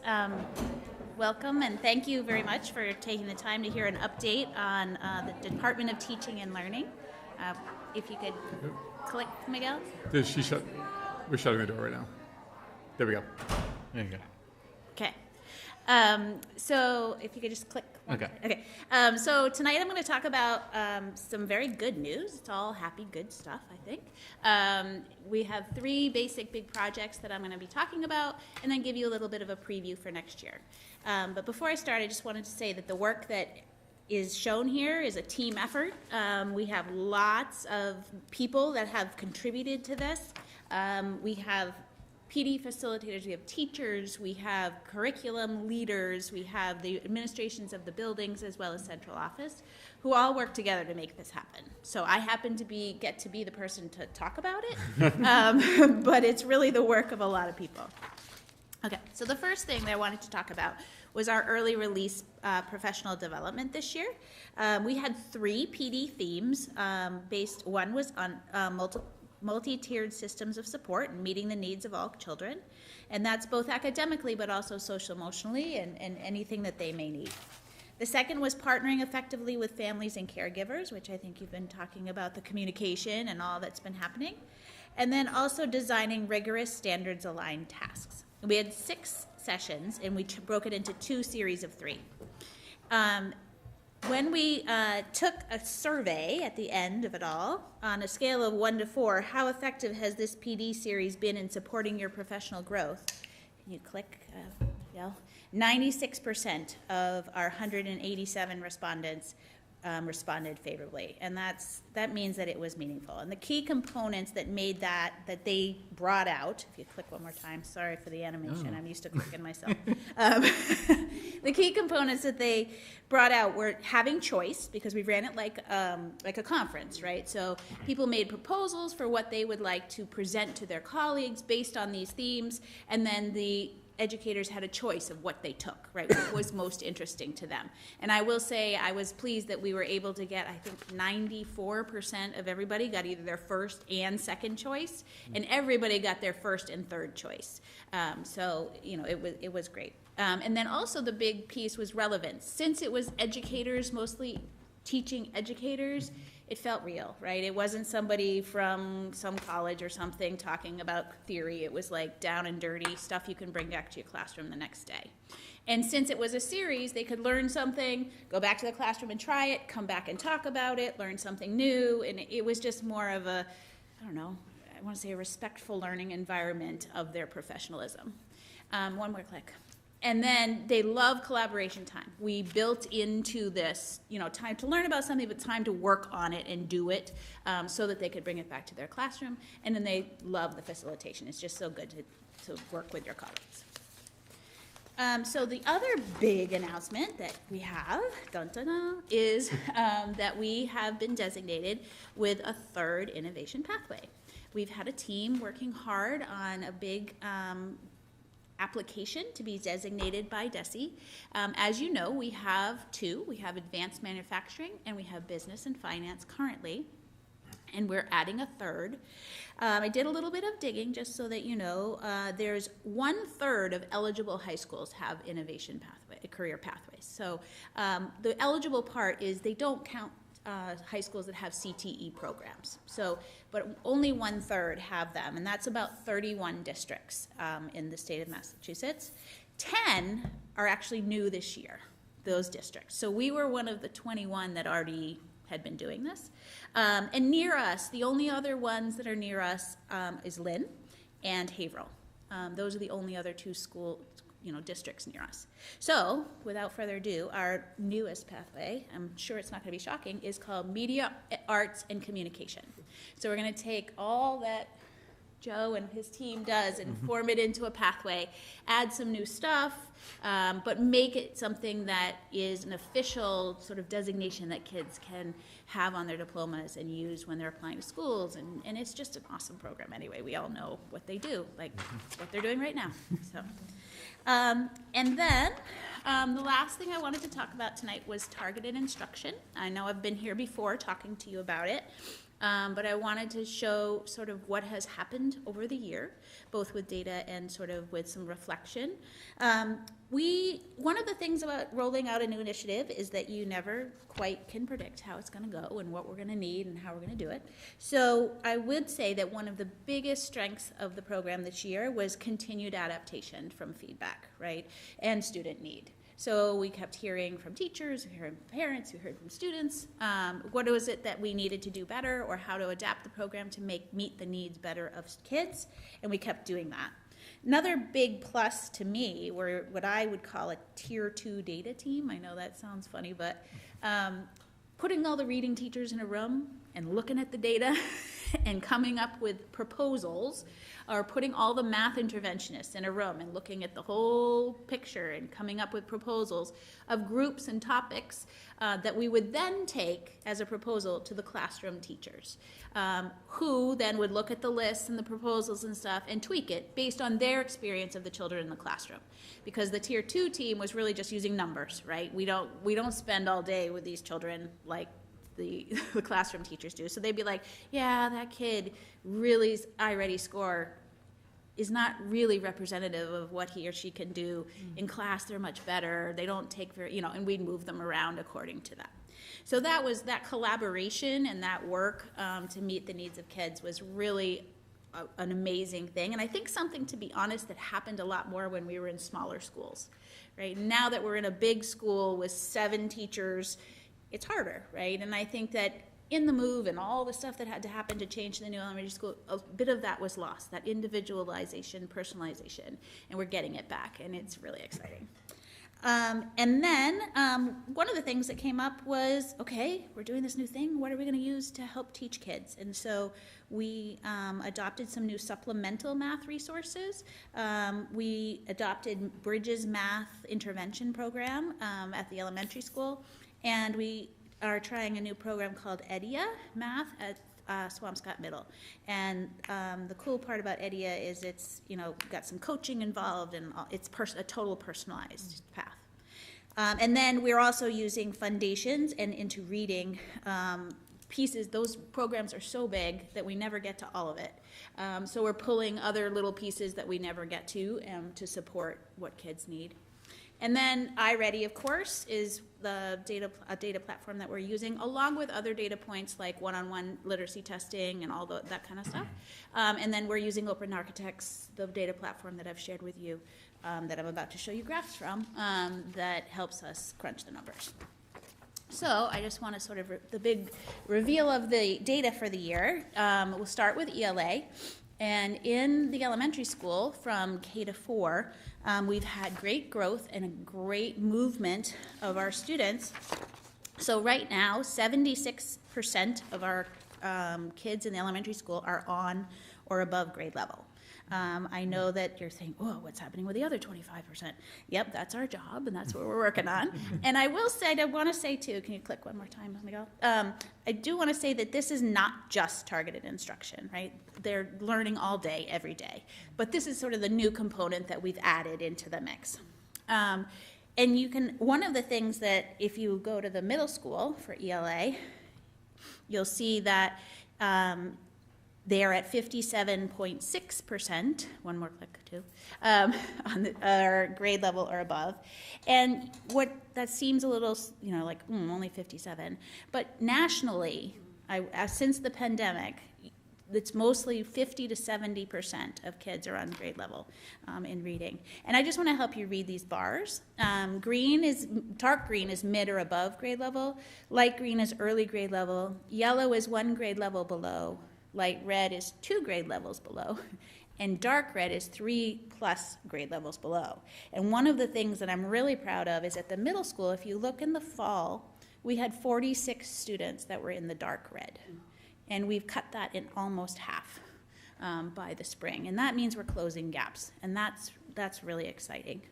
Welcome and thank you very much for taking the time to hear an update on the Department of Teaching and Learning. If you could click, Miguel. We're shutting the door right now. There we go. There you go. Okay. So if you could just click. Okay. Okay. So tonight I'm going to talk about some very good news. It's all happy, good stuff, I think. We have 3 basic big projects that I'm going to be talking about and then give you a little bit of a preview for next year. But before I start, I just wanted to say that the work that is shown here is a team effort. We have lots of people that have contributed to this. We have PD facilitators, we have teachers, we have curriculum leaders, we have the administrations of the buildings as well as central office, who all work together to make this happen. So I happen to get to be the person to talk about it, but it's really the work of a lot of people. Okay, so the first thing that I wanted to talk about was our early release professional development this year. We had 3 PD themes one was on multi-tiered systems of support and meeting the needs of all children. And that's both academically but also social-emotionally and anything that they may need. The second was partnering effectively with families and caregivers, which I think you've been talking about the communication and all that's been happening. And then also designing rigorous standards-aligned tasks. We had 6 sessions and we broke it into 2 series of 3. When we took a survey at the end of it all, on a scale of 1 to 4, how effective has this PD series been in supporting your professional growth? Can you click, 96% of our 187 respondents responded favorably, and that means that it was meaningful. And the key components that made that they brought out, if you click one more time, sorry for the animation, I'm used to clicking myself. The key components that they brought out were having choice, because we ran it like a conference, right? So people made proposals for what they would like to present to their colleagues based on these themes, and then the educators had a choice of what they took, right? What was most interesting to them. And I will say I was pleased that we were able to get, I think 94% of everybody got either their first and second choice, and everybody got their first and third choice. So, it was great. And then also the big piece was relevance. Since it was educators, mostly teaching educators, it felt real, right? It wasn't somebody from some college or something talking about theory. It was like down and dirty stuff you can bring back to your classroom the next day. And since it was a series, they could learn something, go back to the classroom and try it, come back and talk about it, learn something new, and it was just more of a, I want to say a respectful learning environment of their professionalism. One more click. And then they love collaboration time. We built into this, time to learn about something, but time to work on it and do it so that they could bring it back to their classroom. And then they love the facilitation. It's just so good to work with your colleagues. So the other big announcement that we have, is that we have been designated with a 3rd innovation pathway. We've had a team working hard on a big application to be designated by DESE. As you know, we have two. We have advanced manufacturing and we have business and finance currently, and we're adding a third. I did a little bit of digging just so that you know. There's 1/3 of eligible high schools have innovation pathway, career pathways. So the eligible part is they don't count high schools that have CTE programs. So, but only 1/3 have them, and that's about 31 districts in the state of Massachusetts. 10 are actually new this year, those districts. So we were one of the 21 that already had been doing this. And near us, the only other ones that are near us is Lynn and Haverhill. Those are the only other two districts near us. So, without further ado, our newest pathway, I'm sure it's not going to be shocking, is called Media, Arts, and Communication. So we're going to take all that Joe and his team does and form it into a pathway, add some new stuff, but make it something that is an official sort of designation that kids can have on their diplomas and use when they're applying to schools. And it's just an awesome program anyway. We all know what they do, like what they're doing right now. So, and then the last thing I wanted to talk about tonight was targeted instruction. I know I've been here before talking to you about it. But I wanted to show sort of what has happened over the year, both with data and sort of with some reflection. One of the things about rolling out a new initiative is that you never quite can predict how it's going to go and what we're going to need and how we're going to do it. So I would say that one of the biggest strengths of the program this year was continued adaptation from feedback, right, and student need. So we kept hearing from teachers, we heard from parents, we heard from students, what was it that we needed to do better or how to adapt the program to meet the needs better of kids, and we kept doing that. Another big plus to me were what I would call a tier 2 data team. I know that sounds funny, but putting all the reading teachers in a room and looking at the data and coming up with proposals, or putting all the math interventionists in a room and looking at the whole picture and coming up with proposals of groups and topics that we would then take as a proposal to the classroom teachers, who then would look at the lists and the proposals and stuff and tweak it based on their experience of the children in the classroom. Because the tier 2 team was really just using numbers, right? We don't spend all day with these children like the classroom teachers do. So they'd be like, yeah, that kid really's I-Ready score is not really representative of what he or she can do in class. They're much better. They don't take very, and we'd move them around according to that. So that collaboration and that work to meet the needs of kids was really an amazing thing. And I think something, to be honest, that happened a lot more when we were in smaller schools, right? Now that we're in a big school with 7 teachers, it's harder, right? And I think that in the move and all the stuff that had to happen to change the new elementary school, a bit of that was lost, that individualization, personalization, and we're getting it back, and it's really exciting. And then one of the things that came up was, okay, we're doing this new thing. What are we going to use to help teach kids? And so we adopted some new supplemental math resources. We adopted Bridges Math Intervention Program at the elementary school. And we are trying a new program called EDIA Math at Swampscott Middle. And the cool part about EDIA is it's, got some coaching involved and it's a total personalized path. And then we're also using foundations and into reading pieces. Those programs are so big that we never get to all of it. So we're pulling other little pieces that we never get to support what kids need. And then iReady, of course, is a data platform that we're using, along with other data points like one-on-one literacy testing and all that kind of stuff. And then we're using Open Architects, the data platform that I've shared with you, that I'm about to show you graphs from, that helps us crunch the numbers. So I just want to sort of the big reveal of the data for the year. We'll start with ELA. And in the elementary school, from K to 4, we've had great growth and a great movement of our students. So right now, 76% of our kids in the elementary school are on or above grade level. I know that you're saying, oh, what's happening with the other 25%? Yep, that's our job, and that's what we're working on. And I will say, I want to say too, can you click one more time, Miguel? I do want to say that this is not just targeted instruction, right? They're learning all day, every day. But this is sort of the new component that we've added into the mix. And you can, one of the things that if you go to the middle school for ELA, you'll see that they are at 57.6%, one more click too, on our grade level or above. And what that seems a little, like only 57. But nationally, since the pandemic, it's mostly 50 to 70% of kids are on grade level in reading. And I just want to help you read these bars. Dark green is mid or above grade level. Light green is early grade level. Yellow is 1 grade level below. Light red is 2 grade levels below, and dark red is 3+ grade levels below. And one of the things that I'm really proud of is at the middle school, if you look in the fall, we had 46 students that were in the dark red. And we've cut that in almost half by the spring. And that means we're closing gaps, and that's really exciting.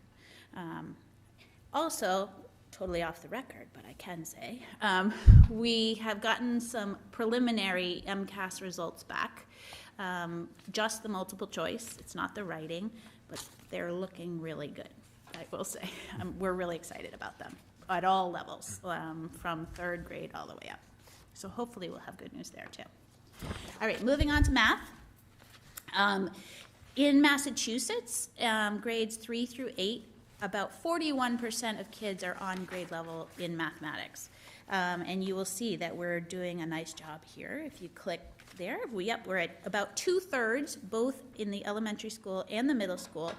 Also, totally off the record, but I can say, we have gotten some preliminary MCAS results back, just the multiple choice. It's not the writing, but they're looking really good, I will say. We're really excited about them at all levels, from 3rd grade all the way up. So hopefully we'll have good news there too. All right, moving on to math. In Massachusetts, grades 3 through 8, about 41% of kids are on grade level in mathematics. And you will see that we're doing a nice job here. If you click there, we're at about 2/3, both in the elementary school and the middle school,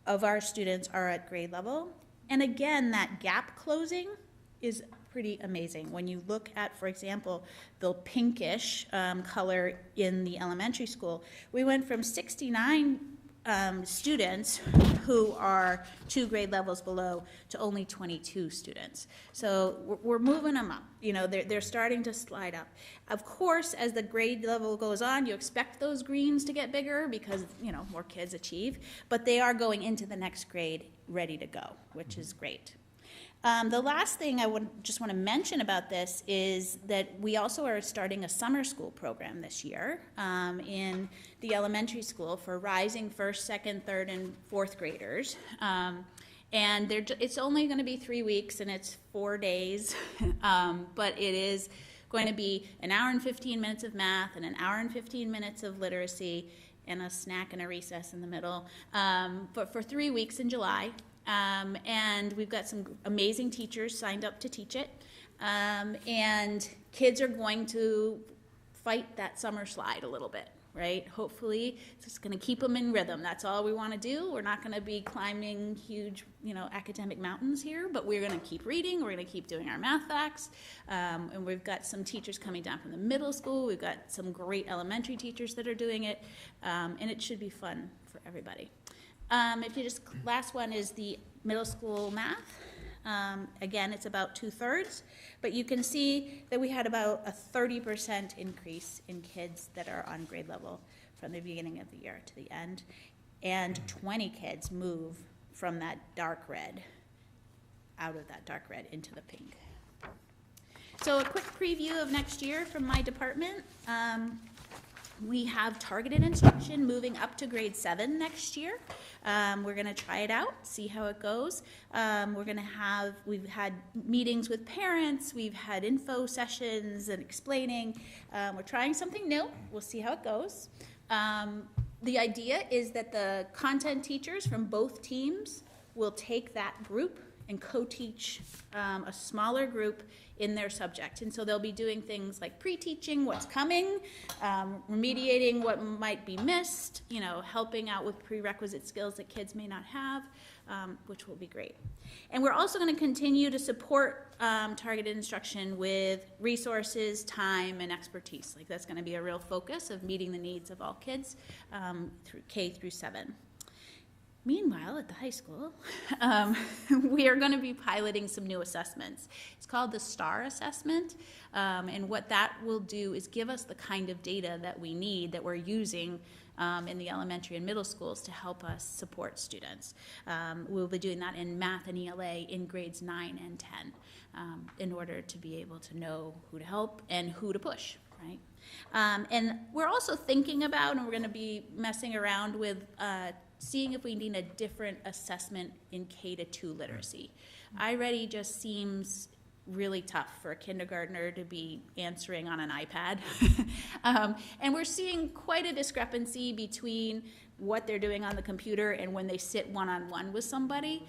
of our students are at grade level. And again, that gap closing is pretty amazing. When you look at, for example, the pinkish color in the elementary school, we went from 69 students who are 2 grade levels below to only 22 students. So we're moving them up. They're starting to slide up. Of course, as the grade level goes on, you expect those greens to get bigger because, more kids achieve, but they are going into the next grade ready to go, which is great. The last thing I just want to mention about this is that we also are starting a summer school program this year in the elementary school for rising 1st, 2nd, 3rd, and 4th graders. And it's only going to be 3 weeks, and it's 4 days, but it is going to be an hour and 15 minutes of math and an hour and 15 minutes of literacy and a snack and a recess in the middle, but for 3 weeks in July. And we've got some amazing teachers signed up to teach it. And kids are going to fight that summer slide a little bit, right? Hopefully, it's just going to keep them in rhythm. That's all we want to do. We're not going to be climbing huge, academic mountains here, but we're going to keep reading. We're going to keep doing our math facts. And we've got some teachers coming down from the middle school. We've got some great elementary teachers that are doing it. And it should be fun for everybody. Last one is the middle school math. Again, it's about 2/3, but you can see that we had about a 30% increase in kids that are on grade level from the beginning of the year to the end, and 20 kids move from that dark red, out of that dark red into the pink. So a quick preview of next year from my department. We have targeted instruction moving up to grade 7 next year. We're going to try it out, see how it goes. We've had meetings with parents, we've had info sessions and explaining. We're trying something new. We'll see how it goes. The idea is that the content teachers from both teams will take that group and co-teach a smaller group in their subject. And so they'll be doing things like pre-teaching what's coming, remediating what might be missed, helping out with prerequisite skills that kids may not have, which will be great. And we're also going to continue to support targeted instruction with resources, time, and expertise. That's going to be a real focus of meeting the needs of all kids through K through 7. Meanwhile, at the high school, we are going to be piloting some new assessments. It's called the STAR assessment, and what that will do is give us the kind of data that we need, that we're using in the elementary and middle schools to help us support students. We'll be doing that in math and ELA in grades 9 and 10 in order to be able to know who to help and who to push, right? And we're also thinking about, and we're going to be messing around with seeing if we need a different assessment in K-2 literacy. iReady just seems really tough for a kindergartner to be answering on an iPad. And we're seeing quite a discrepancy between what they're doing on the computer and when they sit one-on-one with somebody.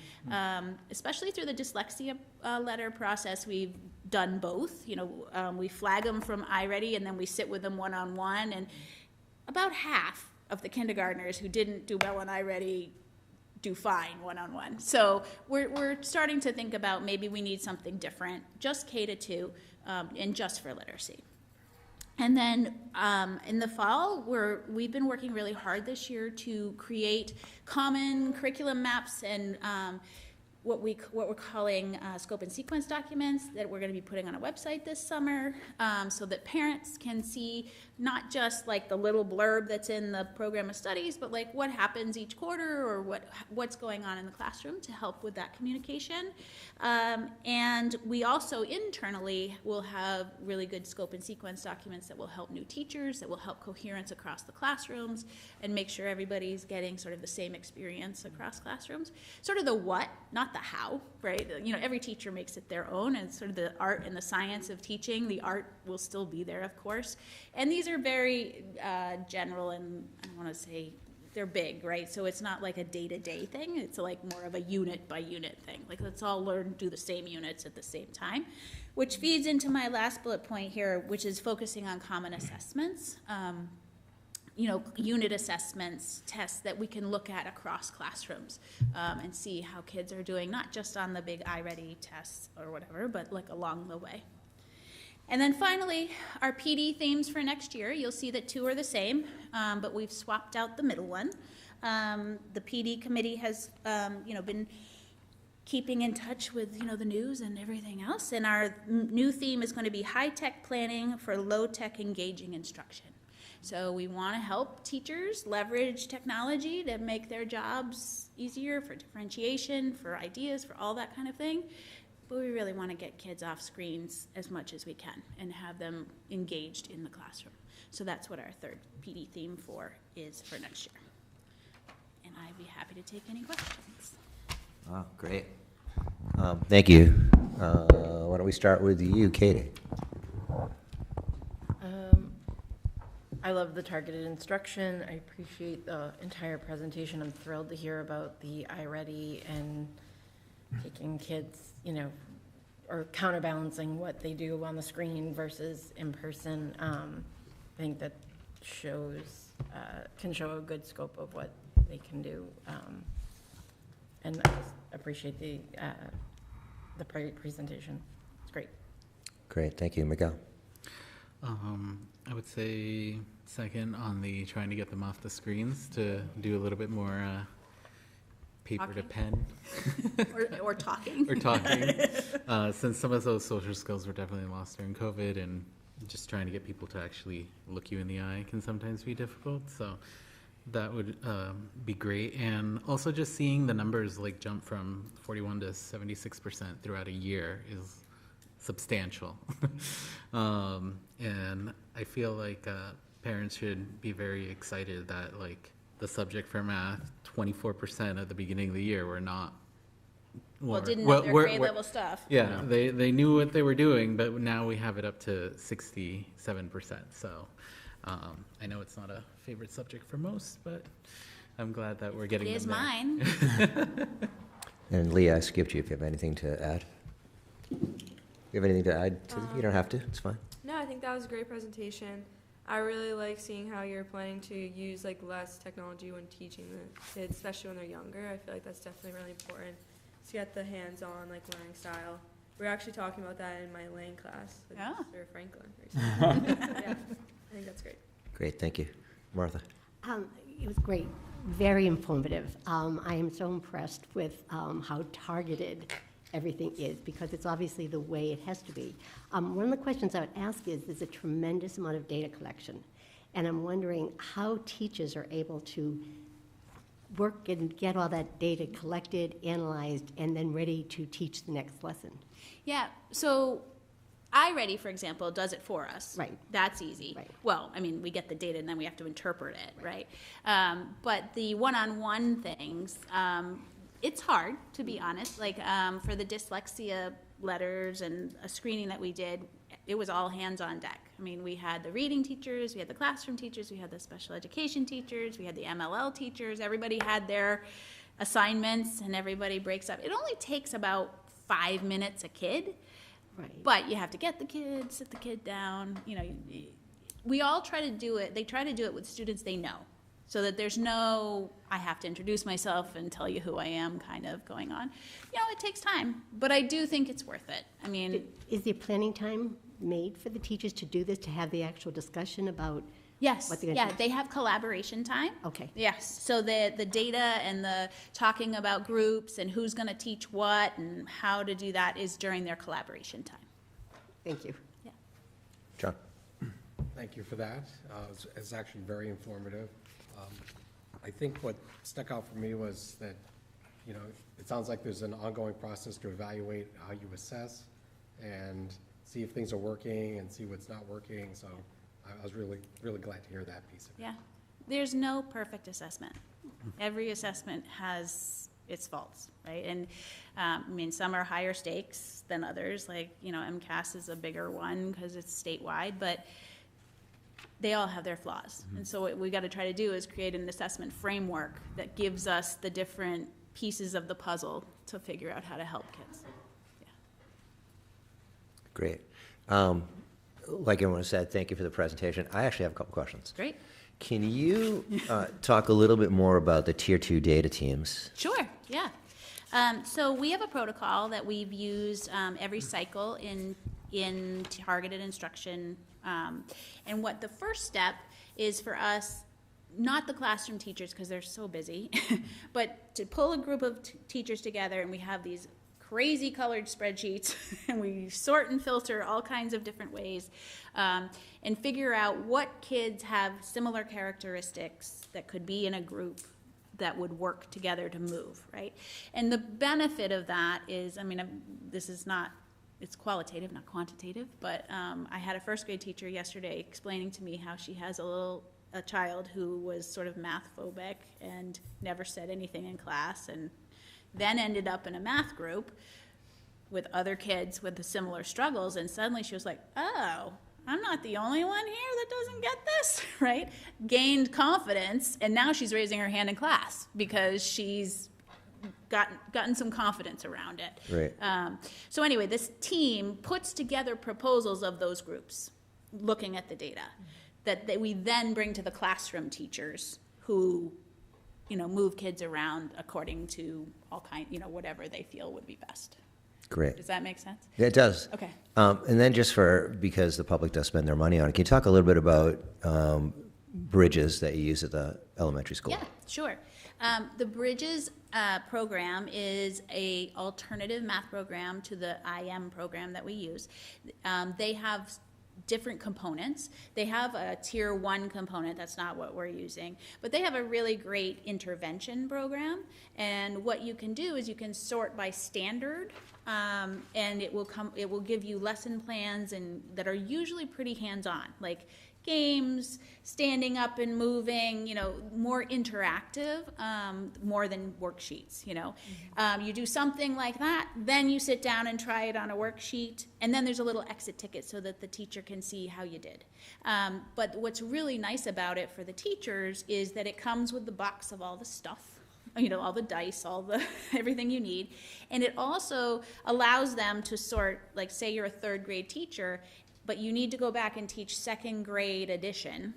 Especially through the dyslexia letter process, we've done both. You know, we flag them from iReady and then we sit with them one-on-one, and about half of the kindergartners who didn't do well on iReady do fine one-on-one. So we're starting to think about maybe we need something different, just K-2, and just for literacy. And then in the fall, we've been working really hard this year to create common curriculum maps and what we're calling scope and sequence documents that we're going to be putting on a website this summer, so that parents can see not just like the little blurb that's in the program of studies, but like what happens each quarter or what's going on in the classroom to help with that communication. And we also internally will have really good scope and sequence documents that will help new teachers, that will help coherence across the classrooms and make sure everybody's getting sort of the same experience across classrooms. Sort of the what, not the how, right? You know, every teacher makes it their own, and sort of the art and the science of teaching. The art will still be there, of course. And these are very general, and I don't want to say they're big, right? So it's not like a day-to-day thing. It's like more of a unit-by-unit thing. Like, let's all learn, do the same units at the same time, which feeds into my last bullet point here, which is focusing on common assessments. You know, unit assessments, tests that we can look at across classrooms and see how kids are doing, not just on the big iReady tests or whatever, but like along the way. And then finally, our PD themes for next year, you'll see that 2 are the same, but we've swapped out the middle one. The PD committee has, you know, been keeping in touch with, you know, the news and everything else, and our new theme is going to be high-tech planning for low-tech engaging instruction. So we want to help teachers leverage technology to make their jobs easier for differentiation, for ideas, for all that kind of thing. But we really want to get kids off screens as much as we can and have them engaged in the classroom. So that's what our third PD theme is for next year. And I'd be happy to take any questions. Oh, great. Thank you. Why don't we start with you, Katie? I love the targeted instruction. I appreciate the entire presentation. I'm thrilled to hear about the iReady and taking kids, you know, or counterbalancing what they do on the screen versus in person. I think that can show a good scope of what they can do. And I just appreciate the presentation. It's great. Great, thank you. Miguel? I would say second on the trying to get them off the screens to do a little bit more paper to pen. or talking. Or talking. Since some of those social skills were definitely lost during COVID, and just trying to get people to actually look you in the eye can sometimes be difficult. So that would be great. And also just seeing the numbers like jump from 41 to 76% throughout a year is substantial. And I feel like parents should be very excited that like the subject for math, 24% at the beginning of the year were not. Didn't know their grade level stuff. Yeah, they knew what they were doing, but now we have it up to 67%. So I know it's not a favorite subject for most, but I'm glad that we're getting it is them there. mine. And Leah, I skipped you if you have anything to add. You have anything to add? You don't have to, it's fine. No, I think that was a great presentation. I really like seeing how you're planning to use like less technology when teaching the kids, especially when they're younger. I feel like that's definitely really important to get the hands-on like learning style. We were actually talking about that in my Lane class with Mr. Franklin recently. So, yeah, I think that's great. Great, thank you. Martha? It was great. very informative. I am so impressed with how targeted everything is, because it's obviously the way it has to be. One of the questions I would ask is, there's a tremendous amount of data collection, and I'm wondering how teachers are able to work and get all that data collected, analyzed, and then ready to teach the next lesson. Yeah, so iReady, for example, does it for us. Right. That's easy. Right. Well, I mean, we get the data and then we have to interpret it, right? But the one-on-one things, it's hard, to be honest. Like, for the dyslexia letters and a screening that we did, it was all hands on deck. I mean, we had the reading teachers, we had the classroom teachers, we had the special education teachers, we had the MLL teachers. Everybody had their assignments and everybody breaks up. It only takes about 5 minutes a kid. Right. But you have to get the kid, sit the kid down, we all try to do it, they try to do it with students they know, so that there's no, I have to introduce myself and tell you who I am kind of going on. It takes time, but I do think it's worth it. I mean. Is there planning time made for the teachers to do this, to have the actual discussion about? Yes, what they're gonna yeah, they have collaboration time. Okay. Yes, so the data and the talking about groups and who's going to teach what and how to do that is during their collaboration time. Thank you. Yeah. John? Thank you for that. It's actually very informative. I think what stuck out for me was that, it sounds like there's an ongoing process to evaluate how you assess and see if things are working and see what's not working. So I was really, really glad to hear that piece of it. Yeah, there's no perfect assessment. Every assessment has its faults, right? And I mean, some are higher stakes than others, like, MCAS is a bigger one because it's statewide, but they all have their flaws. And so what we got to try to do is create an assessment framework that gives us the different pieces of the puzzle to figure out how to help kids. Yeah. Great. Like everyone said, thank you for the presentation. I actually have a couple questions. Great. Can you talk a little bit more about the Tier 2 data teams? Sure, yeah. So we have a protocol that we've used every cycle in targeted instruction. And what the first step is for us, not the classroom teachers because they're so busy, but to pull a group of teachers together, and we have these crazy colored spreadsheets and we sort and filter all kinds of different ways and figure out what kids have similar characteristics that could be in a group that would work together to move, right? And the benefit of that is, this is not, it's qualitative, not quantitative, but I had a first grade teacher yesterday explaining to me how she has a child who was sort of math phobic and never said anything in class, and then ended up in a math group with other kids with the similar struggles, and suddenly she was like, oh, I'm not the only one here that doesn't get this, right? Gained confidence, and now she's raising her hand in class because she's gotten some confidence around it. Right. So anyway, this team puts together proposals of those groups, looking at the data, that we then bring to the classroom teachers who move kids around according to all whatever they feel would be best. Great. Does that make sense? Yeah, it does. Okay. And then because the public does spend their money on it, can you talk a little bit about bridges that you use at the elementary school? Yeah, sure. The Bridges program is a alternative math program to the IM program that we use. They have different components. They have a tier 1 component, that's not what we're using, but they have a really great intervention program, and what you can do is you can sort by standard, and it will give you lesson plans that are usually pretty hands-on, like games, standing up and moving, more interactive, more than worksheets, You do something like that, then you sit down and try it on a worksheet, and then there's a little exit ticket so that the teacher can see how you did. But what's really nice about it for the teachers is that it comes with the box of all the stuff, all the dice, all the everything you need. And it also allows them to sort, like say you're a 3rd grade teacher, but you need to go back and teach 2nd grade addition,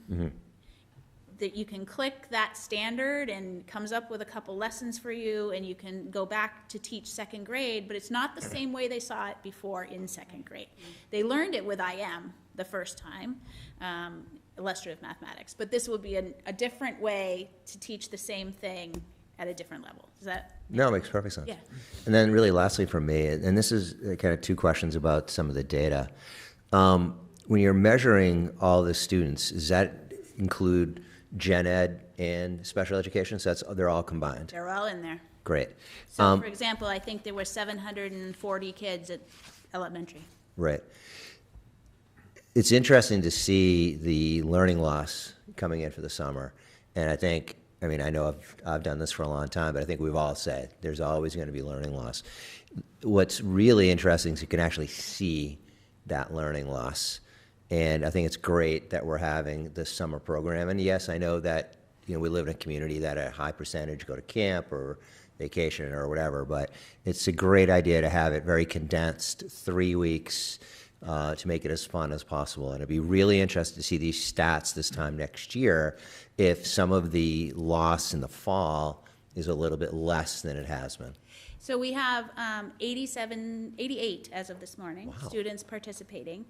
that you can click that standard and comes up with a couple lessons for you, and you can go back to teach 2nd grade, but it's not the same way they saw it before in 2nd grade. They learned it with IM the first time, illustrative mathematics. But this will be a different way to teach the same thing at a different level. Does that? No, it makes perfect sense. Yeah. And then really lastly for me, and this is kind of two questions about some of the data. When you're measuring all the students, does that include gen ed and special education? So they're all combined? They're all in there. Great. So, for example, I think there were 740 kids at elementary. Right. It's interesting to see the learning loss coming in for the summer. And I know I've done this for a long time, but I think we've all said there's always going to be learning loss. What's really interesting is you can actually see that learning loss. And I think it's great that we're having this summer program. And yes, I know that we live in a community that a high percentage go to camp or vacation or whatever, but it's a great idea to have it very condensed, 3 weeks, to make it as fun as possible. And I'd be really interested to see these stats this time next year if some of the loss in the fall is a little bit less than it has been. So we have 88 as of this morning, students participating.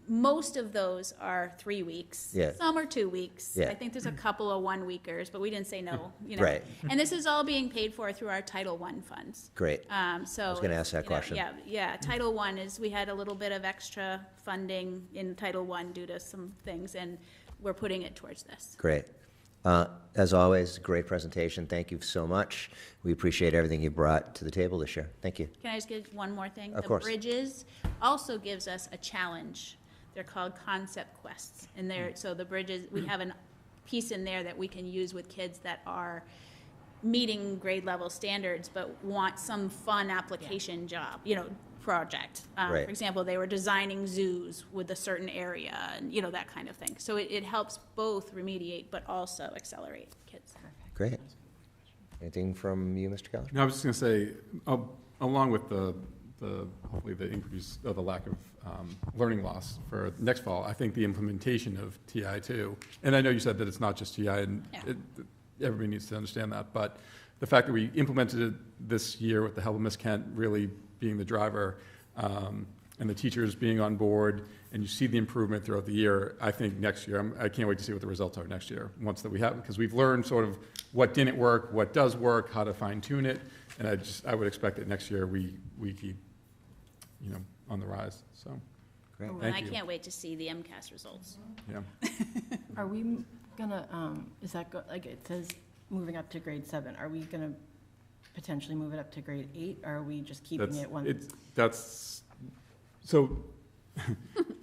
Most of those are 3 weeks. Yeah. Some are 2 weeks. Yeah. I think there's a couple of 1-weekers, but we didn't say no. Right. And this is all being paid for through our Title I funds. Great. So I was going to ask that question. Yeah. Title I is, we had a little bit of extra funding in Title I due to some things, and we're putting it towards this. Great. As always, great presentation. Thank you so much. We appreciate everything you brought to the table this year. Thank you. Can I just give one more thing? Of course. The Bridges also gives us a challenge. They're called concept quests. And so the Bridges, we have a piece in there that we can use with kids that are meeting grade level standards but want some fun application job, project. Right. For example, they were designing zoos with a certain area and, that kind of thing. So it helps both remediate but also accelerate kids. Great. Anything from you, Mr. Keller? No, I was just going to say, along with the hopefully the increase of the lack of learning loss for next fall, I think the implementation of TI2, and I know you said that it's not just TI, and everybody needs to understand that, but the fact that we implemented it this year with the help of Ms. Kent really being the driver, and the teachers being on board, and you see the improvement throughout the year, I think next year, I can't wait to see what the results are next year, once that we have, because we've learned sort of what didn't work, what does work, how to fine tune it, and I would expect that next year we keep, on the rise, so. Great. And Thank I you. can't wait to see the MCAS results. Yeah. Are we gonna, is that, like it says, moving up to grade 7, are we gonna potentially move it up to grade 8, or are we just keeping it one? So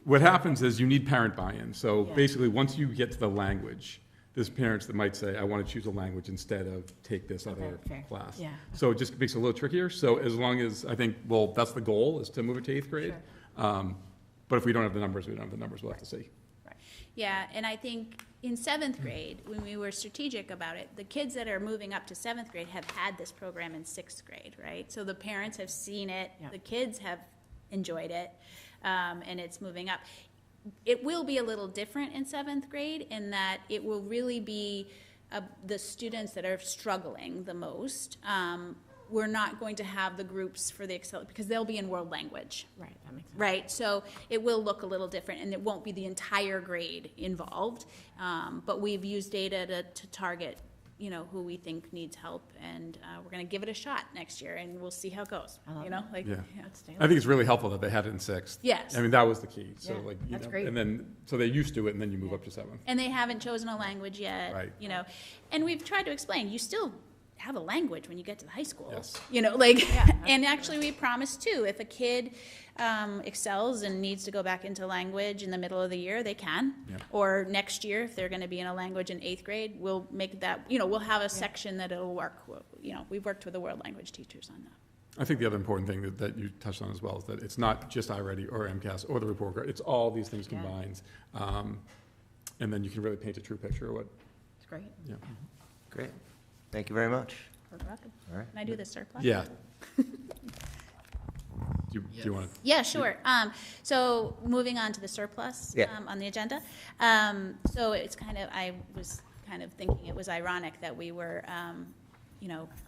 what happens is you need parent buy-in. So Yeah. basically, once you get to the language, there's parents that might say, I want to choose a language instead of take this other fair. class. Yeah. So it just makes it a little trickier. So as long as, I think, that's the goal, is to move it to 8th grade. But if we don't have the numbers, we don't have the numbers, we'll have to see. Yeah, and I think in 7th grade, when we were strategic about it, the kids that are moving up to 7th grade have had this program in 6th grade, right? So the parents have seen it, the kids have enjoyed it, and it's moving up. It will be a little different in 7th grade in that it will really be the students that are struggling the most. We're not going to have the groups for the Excel, because they'll be in world language. Right, that makes sense. Right, so it will look a little different, and it won't be the entire grade involved. But we've used data to target, who we think needs help, and we're going to give it a shot next year, and we'll see how it goes. I love Yeah. I think it's really helpful that they had it in 6th. Yes. I mean, that was the key. So Yeah, that's great. and then, so they're used to it, and then you move up to 7th. And they haven't chosen a language yet. Right. And we've tried to explain, you still have a language when you get to the high school. Yes. And actually we promise too, if a kid excels and needs to go back into language in the middle of the year, they can. Yeah. Or next year, if they're gonna be in a language in 8th grade, we'll make that, we'll have a section that it'll work. We've worked with the world language teachers on that. I think the other important thing that you touched on as well is that it's not just iReady or MCAS or the report card, it's all these things combined. And then you can really paint a true picture of what. It's great. Yeah. Great. Thank you very much. We're welcome. All right. Can I do the surplus? Yeah. Do you want to? Yeah, sure. So moving on to the surplus on the agenda. So it's I was kind of thinking it was ironic that we were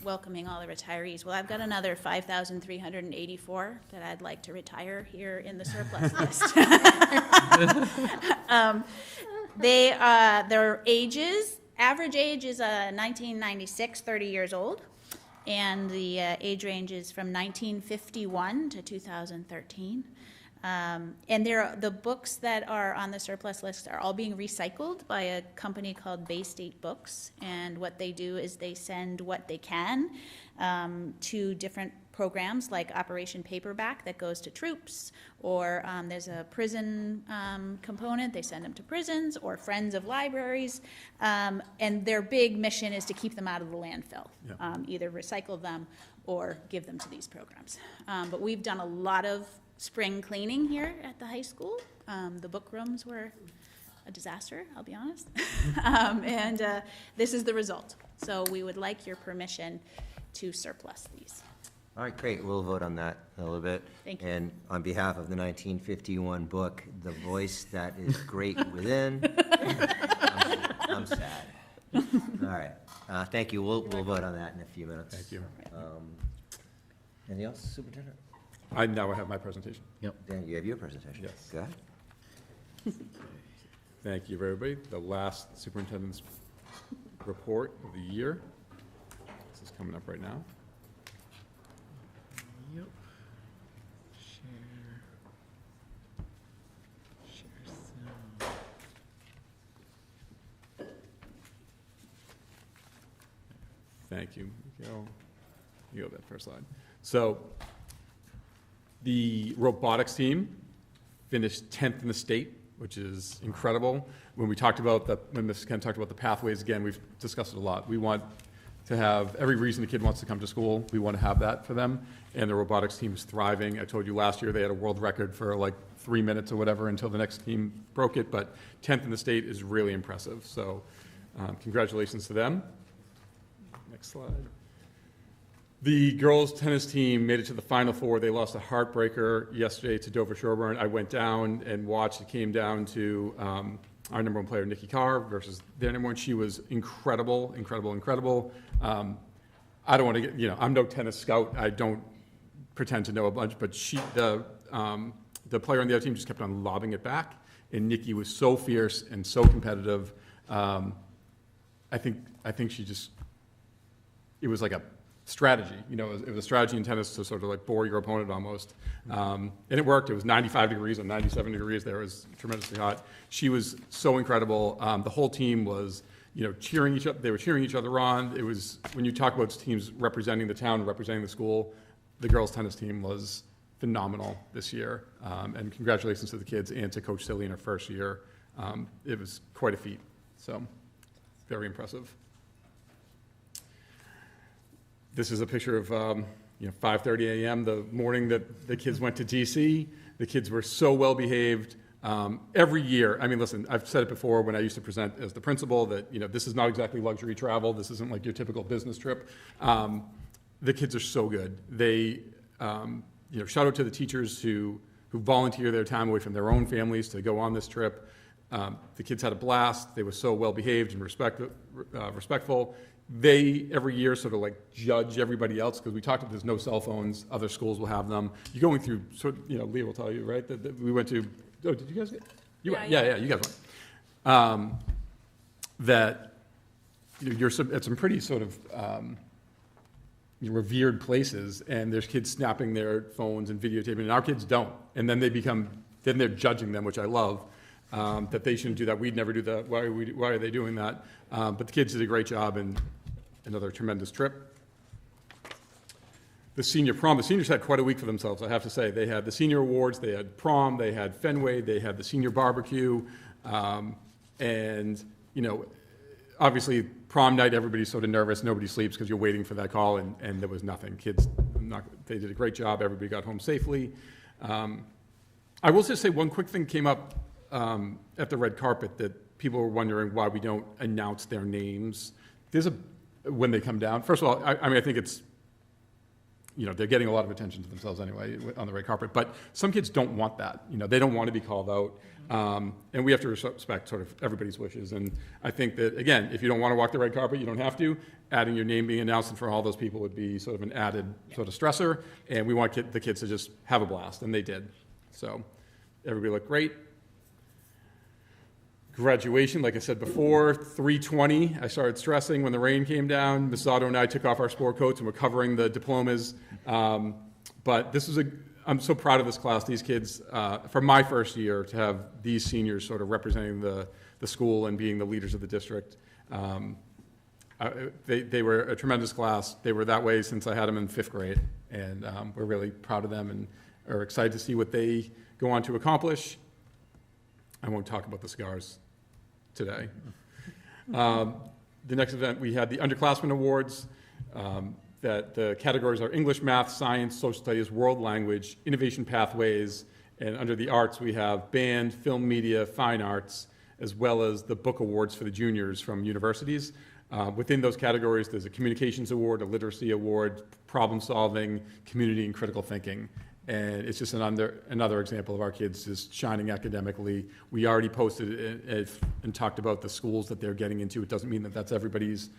welcoming all the retirees. Well, I've got another 5,384 that I'd like to retire here in the surplus list. Their ages, average age is 1996, 30 years old, and the age range is from 1951 to 2013. And the books that are on the surplus list are all being recycled by a company called Bay State Books. And what they do is they send what they can to different programs like Operation Paperback that goes to troops, or there's a prison component, they send them to prisons, or Friends of Libraries. And their big mission is to keep them out of the landfill, either recycle them or give them to these programs. But we've done a lot of spring cleaning here at the high school. The book rooms were a disaster, I'll be honest. And this is the result. So we would like your permission to surplus these. All right, great. We'll vote on that in a little bit. Thank you. And on behalf of the 1951 book, The Voice That Is Great Within, I'm sad. All right. Thank you. We'll vote on that in a few minutes. Thank you. Anything else, Superintendent? I now have my presentation. Yep. Dan, you have your presentation. Yes. Go ahead. Thank you, everybody. The last superintendent's report of the year. This is coming up right now. Yep. Share sound. Thank you, Miguel. You go that first slide. So the robotics team finished 10th in the state, which is incredible. When Ms. Kent talked about the pathways, again, we've discussed it a lot. We want to have every reason the kid wants to come to school. We want to have that for them. And the robotics team is thriving. I told you last year they had a world record for like 3 minutes or whatever until the next team broke it. But 10th in the state is really impressive. So congratulations to them. Next slide. The girls' tennis team made it to the Final Four. They lost a heartbreaker yesterday to Dover Sherburne. I went down and watched. It came down to our number one player, Nikki Carr, versus their number one. She was incredible, incredible, incredible. I don't want to get, I'm no tennis scout. I don't pretend to know a bunch, but the player on the other team just kept on lobbing it back, and Nikki was so fierce and so competitive. I think she just, it was like a strategy. It was a strategy in tennis to sort of like bore your opponent almost. And it worked. It was 95 degrees and 97 degrees there. It was tremendously hot. She was so incredible. The whole team was, cheering each other. They were cheering each other on. It was, when you talk about teams representing the town, representing the school, the girls' tennis team was phenomenal this year. And congratulations to the kids and to Coach Silly in her first year. It was quite a feat. So very impressive. This is a picture of 5:30 a.m. the morning that the kids went to DC. The kids were so well behaved. Every year, I mean, listen, I've said it before when I used to present as the principal that this is not exactly luxury travel. This isn't like your typical business trip. The kids are so good. They, shout out to the teachers who volunteer their time away from their own families to go on this trip. The kids had a blast. They were so well behaved and respectful. They, every year, sort of like judge everybody else, because we talked about there's no cell phones, other schools will have them. You're going through, Leah will tell you, right, that we went to, did you guys get? You went, yeah, you guys went. That, you're at some pretty sort of revered places, and there's kids snapping their phones and videotaping, and our kids don't. And then then they're judging them, which I love. That they shouldn't do that. We'd never do that. Why are they doing that? But the kids did a great job, and another tremendous trip. The senior prom. The seniors had quite a week for themselves, I have to say. They had the senior awards, they had prom, they had Fenway, they had the senior barbecue, and obviously prom night, everybody's sort of nervous. Nobody sleeps because you're waiting for that call, and there was nothing. They did a great job. Everybody got home safely. I will just say one quick thing came up at the red carpet that people were wondering why we don't announce their names. When they come down. First of all, I mean, I think it's, they're getting a lot of attention to themselves anyway on the red carpet. But some kids don't want that. They don't want to be called out. And we have to respect sort of everybody's wishes. And I think that, again, if you don't want to walk the red carpet, you don't have to. Adding your name being announced in front of all those people would be sort of an added sort of stressor. And we want the kids to just have a blast, and they did. So everybody looked great. Graduation, like I said before, 3:20. I started stressing when the rain came down. Ms. Otto and I took off our sport coats and we're covering the diplomas. But this was I'm so proud of this class, these kids, for my first year, to have these seniors sort of representing the school and being the leaders of the district. They were a tremendous class. They were that way since I had them in 5th grade. And we're really proud of them and are excited to see what they go on to accomplish. I won't talk about the cigars today. The next event, we had the Underclassmen Awards. That the categories are English, Math, Science, Social Studies, World Language, Innovation Pathways, and under the arts, we have band, film, media, fine arts, as well as the book awards for the juniors from universities. Within those categories, there's a communications award, a literacy award, problem solving, community, and critical thinking. And it's just another example of our kids just shining academically. We already posted it and talked about the schools that they're getting into. It doesn't mean that that's everybody's.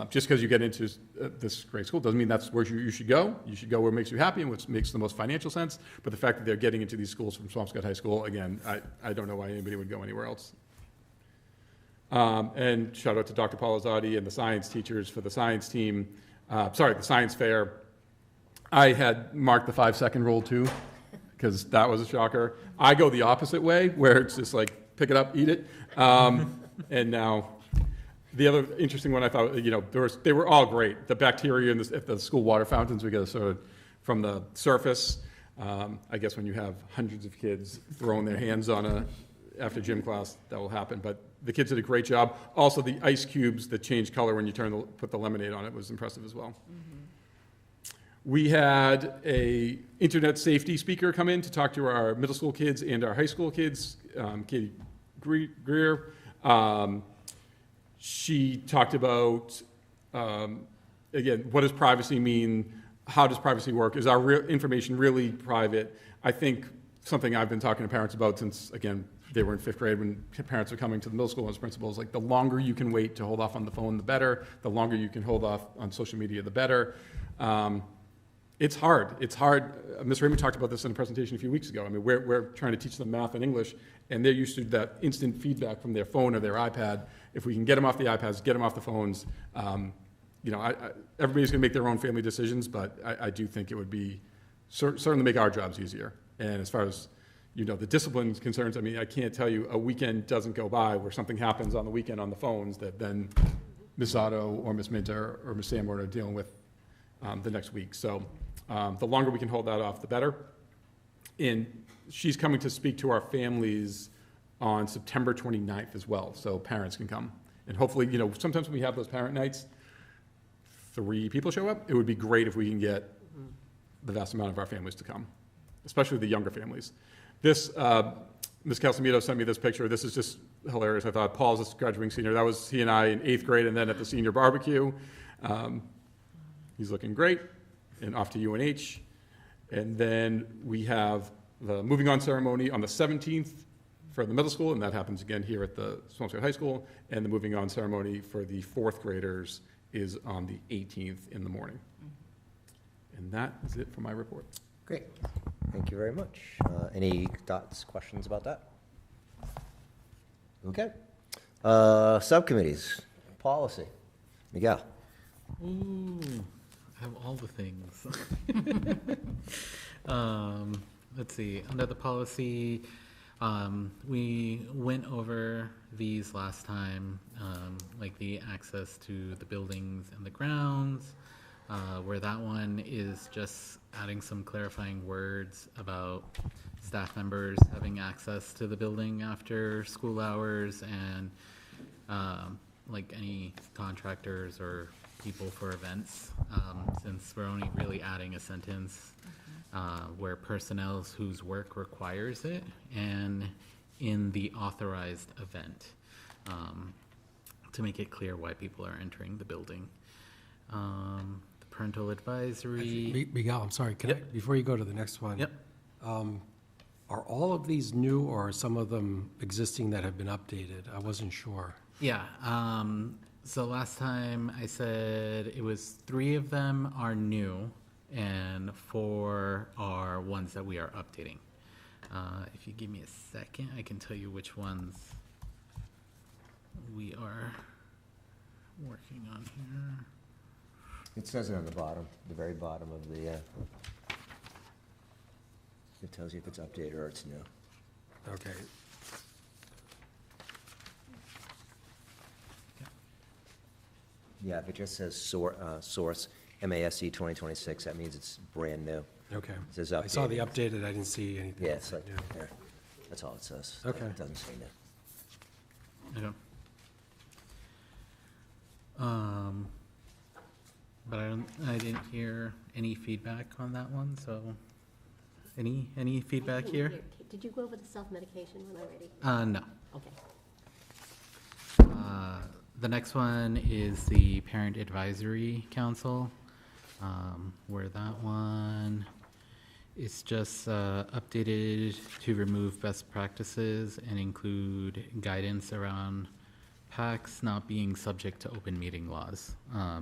Just because you get into this great school doesn't mean that's where you should go. You should go where it makes you happy and what makes the most financial sense. But the fact that they're getting into these schools from Swampscott High School, again, I don't know why anybody would go anywhere else. And shout out to Dr. Palazzati and the science teachers for the science team. The science fair. I had marked the 5-second rule too, because that was a shocker. I go the opposite way, where it's just like, pick it up, eat it. And now, the other interesting one I thought, they were all great. The bacteria in at the school water fountains, we got sort of from the surface. I guess when you have hundreds of kids throwing their hands on after gym class, that will happen. But the kids did a great job. Also, the ice cubes that change color when you put the lemonade on it was impressive as well. Mm-hmm. We had a internet safety speaker come in to talk to our middle school kids and our high school kids, Katie Greer. She talked about, again, what does privacy mean? How does privacy work? Is our information really private? I think something I've been talking to parents about since, again, they were in 5th grade when parents are coming to the middle school as principals, like the longer you can wait to hold off on the phone, the better. The longer you can hold off on social media, the better. It's hard. It's hard. Ms. Raymond talked about this in a presentation a few weeks ago. I mean, we're trying to teach them math and English, and they're used to that instant feedback from their phone or their iPad. If we can get them off the iPads, get them off the phones, everybody's going to make their own family decisions, but I do think it would be certainly make our jobs easier. And as far as the discipline concerns, I mean, I can't tell you a weekend doesn't go by where something happens on the weekend on the phones that then Ms. Otto or Ms. Minter or Ms. Sanborn are dealing with the next week. So the longer we can hold that off, the better. And she's coming to speak to our families on September 29th as well, so parents can come. And hopefully, sometimes when we have those parent nights, 3 people show up. It would be great if we can get the vast amount of our families to come, especially the younger families. This, Ms. Calcimito sent me this picture. This is just hilarious, I thought. Paul's a graduating senior. That was he and I in 8th grade, and then at the senior barbecue. He's looking great, and off to UNH. And then we have the moving on ceremony on the 17th for the middle school, and that happens again here at the Swampscott High School. And the moving on ceremony for the 4th graders is on the 18th in the morning. And that is it for my report. Great. Thank you very much. Any thoughts, questions about that? Okay. Subcommittees, policy. Miguel. Ooh, I have all the things. Let's see. Under the policy, we went over these last time, like the access to the buildings and the grounds, where that one is just adding some clarifying words about staff members having access to the building after school hours, and like any contractors or people for events, since we're only really adding a sentence where personnel whose work requires it, and in the authorized event, to make it clear why people are entering the building. The parental advisory. Miguel, I'm sorry, before you go to the next one? Yep. Are all of these new, or are some of them existing that have been updated? I wasn't sure. Yeah, so last time I said it was 3 of them are new and 4 are ones that we are updating. If you give me a second, I can tell you which ones we are working on here. It says it on the bottom, the very bottom of the, it tells you if it's updated or it's new. Okay. Yeah, if it just says source, MASC 2026, that means it's brand new. Okay. It says I saw the updated. updated, I didn't see anything. Yeah, it's like, new. there. That's all it says. Okay. It doesn't say new. Okay. But I didn't hear any feedback on that one, so any feedback here? Did you go over the self-medication one already? No. Okay. The next one is the Parent Advisory Council, where that one is just updated to remove best practices and include guidance around PACs not being subject to open meeting laws.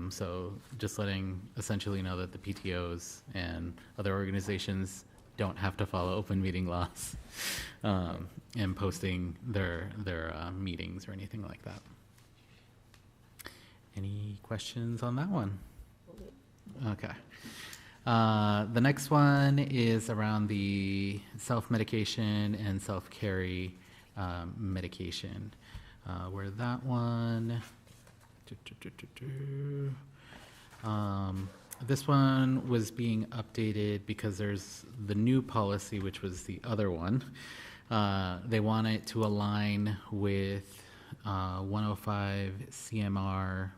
So just letting essentially know that the PTOs and other organizations don't have to follow open meeting laws and posting their meetings or anything like that. Any questions on that one? Okay. The next one is around the self-medication and self-carry medication. Where that one, this one was being updated because there's the new policy, which was the other one. They want it to align with 105 CMR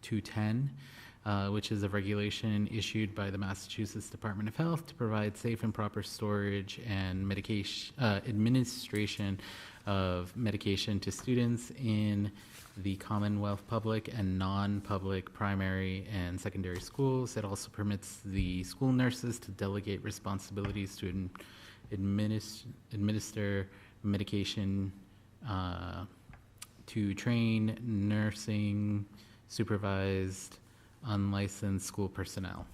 210, which is a regulation issued by the Massachusetts Department of Health to provide safe and proper storage and medication administration of medication to students in the Commonwealth public and non-public primary and secondary schools. It also permits the school nurses to delegate responsibilities to administer medication to train nursing supervised unlicensed school personnel.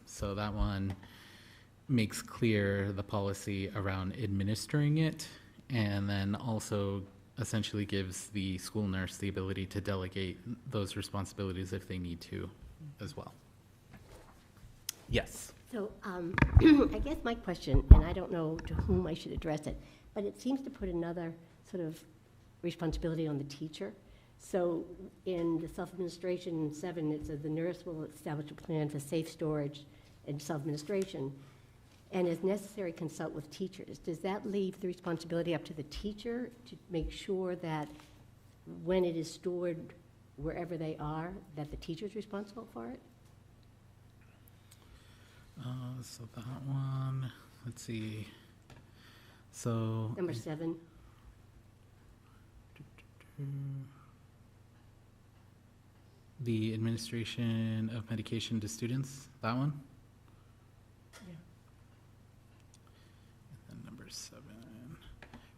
So that one makes clear the policy around administering it, and then also essentially gives the school nurse the ability to delegate those responsibilities if they need to as well. Yes. So I guess my question, and I don't know to whom I should address it, but it seems to put another sort of responsibility on the teacher. So in the self-administration 7, it says the nurse will establish a plan for safe storage and self-administration, and as necessary, consult with teachers. Does that leave the responsibility up to the teacher to make sure that when it is stored wherever they are, that the teacher's responsible for it? So that one, let's see. So Number 7. The administration of medication to students, that one? Yeah. And then number 7,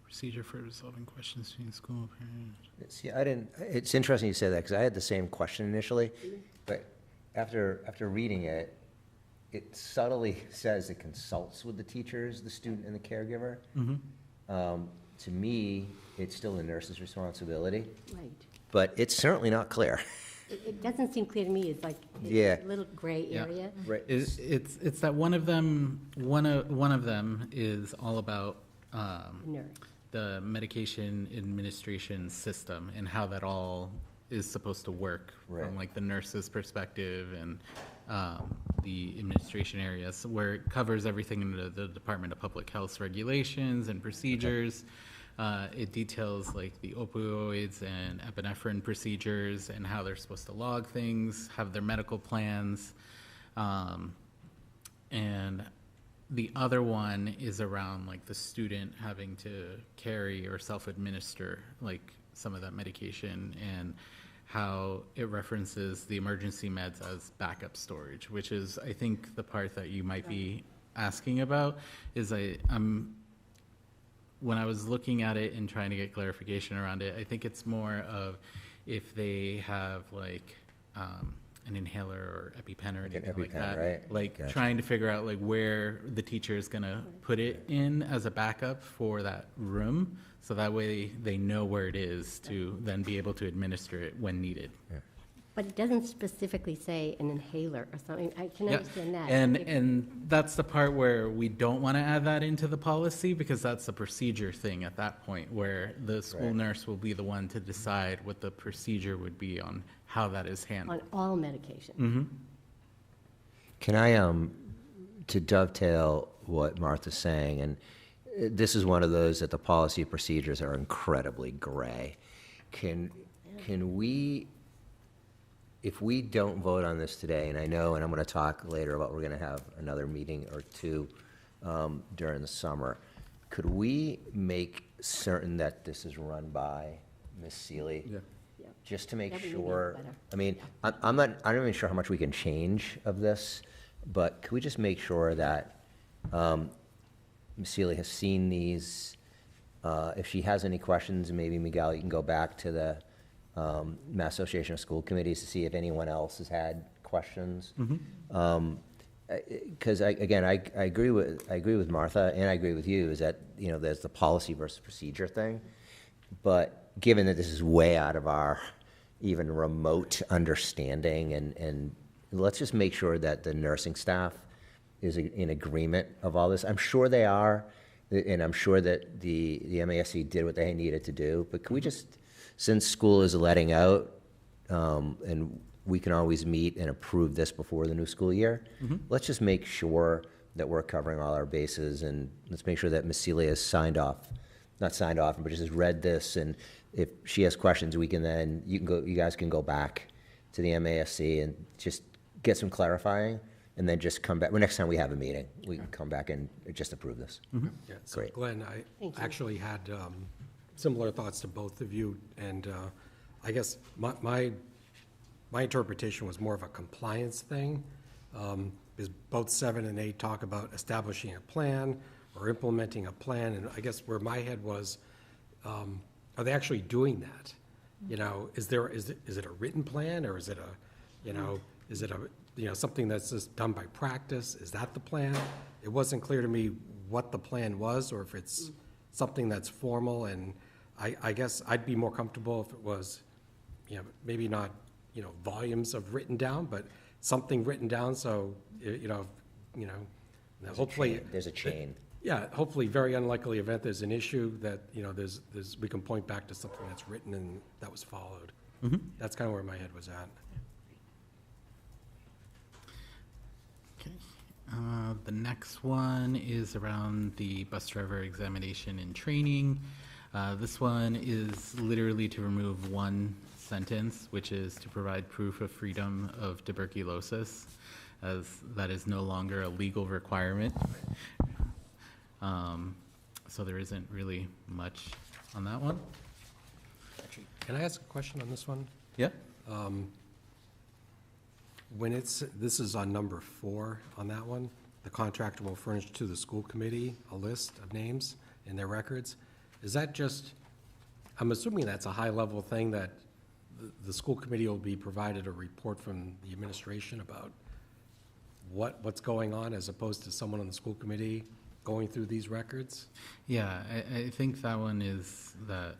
procedure for resolving questions between school parents. See, it's interesting you say that, because I had the same question initially, but after reading it, it subtly says it consults with the teachers, the student, and the caregiver. To me, it's still the nurse's responsibility, Right. but it's certainly not clear. It doesn't seem clear to me. It's like Yeah. a little gray area. Right. It's that one of them is all about Nurse. the medication administration system and how that all is supposed to work Right. from like the nurse's perspective and the administration areas, where it covers everything into the Department of Public Health's regulations and procedures. It details like the opioids and epinephrine procedures and how they're supposed to log things, have their medical plans. And the other one is around like the student having to carry or self-administer like some of that medication, and how it references the emergency meds as backup storage, which is, I think, the part that you might be asking about. Is when I was looking at it and trying to get clarification around it, I think it's more of if they have like an inhaler or EpiPen or anything like that. Right? Like Gotcha. trying to figure out like where the teacher is gonna put it in as a backup for that room, so that way they know where it is to then be able to administer it when needed. But it doesn't specifically say an inhaler or something. I can Yeah, understand that. and that's the part where we don't want to add that into the policy, because that's a procedure thing at that point, where the school Right. nurse will be the one to decide what the procedure would be on how that is handled. On all medication. Mm-hmm. Can I, to dovetail what Martha's saying, and this is one of those that the policy procedures are incredibly gray. Can we, if we don't vote on this today, and I know, and I'm going to talk later about, we're going to have another meeting or two during the summer, could we make certain that this is run by Ms. Seeley? Yeah. Just to make That would make it sure, better. I mean, I'm not even sure how much we can change of this, but could we just make sure that Ms. Seeley has seen these? If she has any questions, maybe Miguel, you can go back to the Mass Association of School Committees to see if anyone else has had questions. Because again, I agree with Martha, and I agree with you, is that, you know, there's the policy versus procedure thing. But given that this is way out of our even remote understanding, and let's just make sure that the nursing staff is in agreement of all this. I'm sure they are, and I'm sure that the MASC did what they needed to do. But can we just, since school is letting out, and we can always meet and approve this before the new school year, let's just make sure that we're covering all our bases, and let's make sure that Ms. Celia has not signed off, but just has read this, and if she has questions, we can then, you guys can go back to the MASC and just get some clarifying, and then just come back, well, next time we have a meeting, we can come back and just approve this. Yeah, so Great. Glenn, I actually had similar thoughts to both of you, and I guess my interpretation was more of a compliance thing, because both 7 and 8 talk about establishing a plan or implementing a plan, and I guess where my head was, are they actually doing that? You know, is it a written plan, or is it something that's just done by practice? Is that the plan? It wasn't clear to me what the plan was, or if it's something that's formal, and I guess I'd be more comfortable if it was, you know, maybe not, you know, volumes of written down, but something written down, so, hopefully. There's a chain. Yeah, hopefully, very unlikely event there's an issue that, you know, we can point back to something that's written and that was followed. That's kind of where my head was at. Okay. The next one is around the bus driver examination and training. This one is literally to remove one sentence, which is to provide proof of freedom of tuberculosis, as that is no longer a legal requirement. So there isn't really much on that one. Actually, can I ask a question on this one? Yeah. This is on number 4 on that one, the contractor will furnish to the school committee a list of names in their records. Is that just, I'm assuming that's a high-level thing that the school committee will be provided a report from the administration about what's going on, as opposed to someone on the school committee going through these records? Yeah, I think that one is that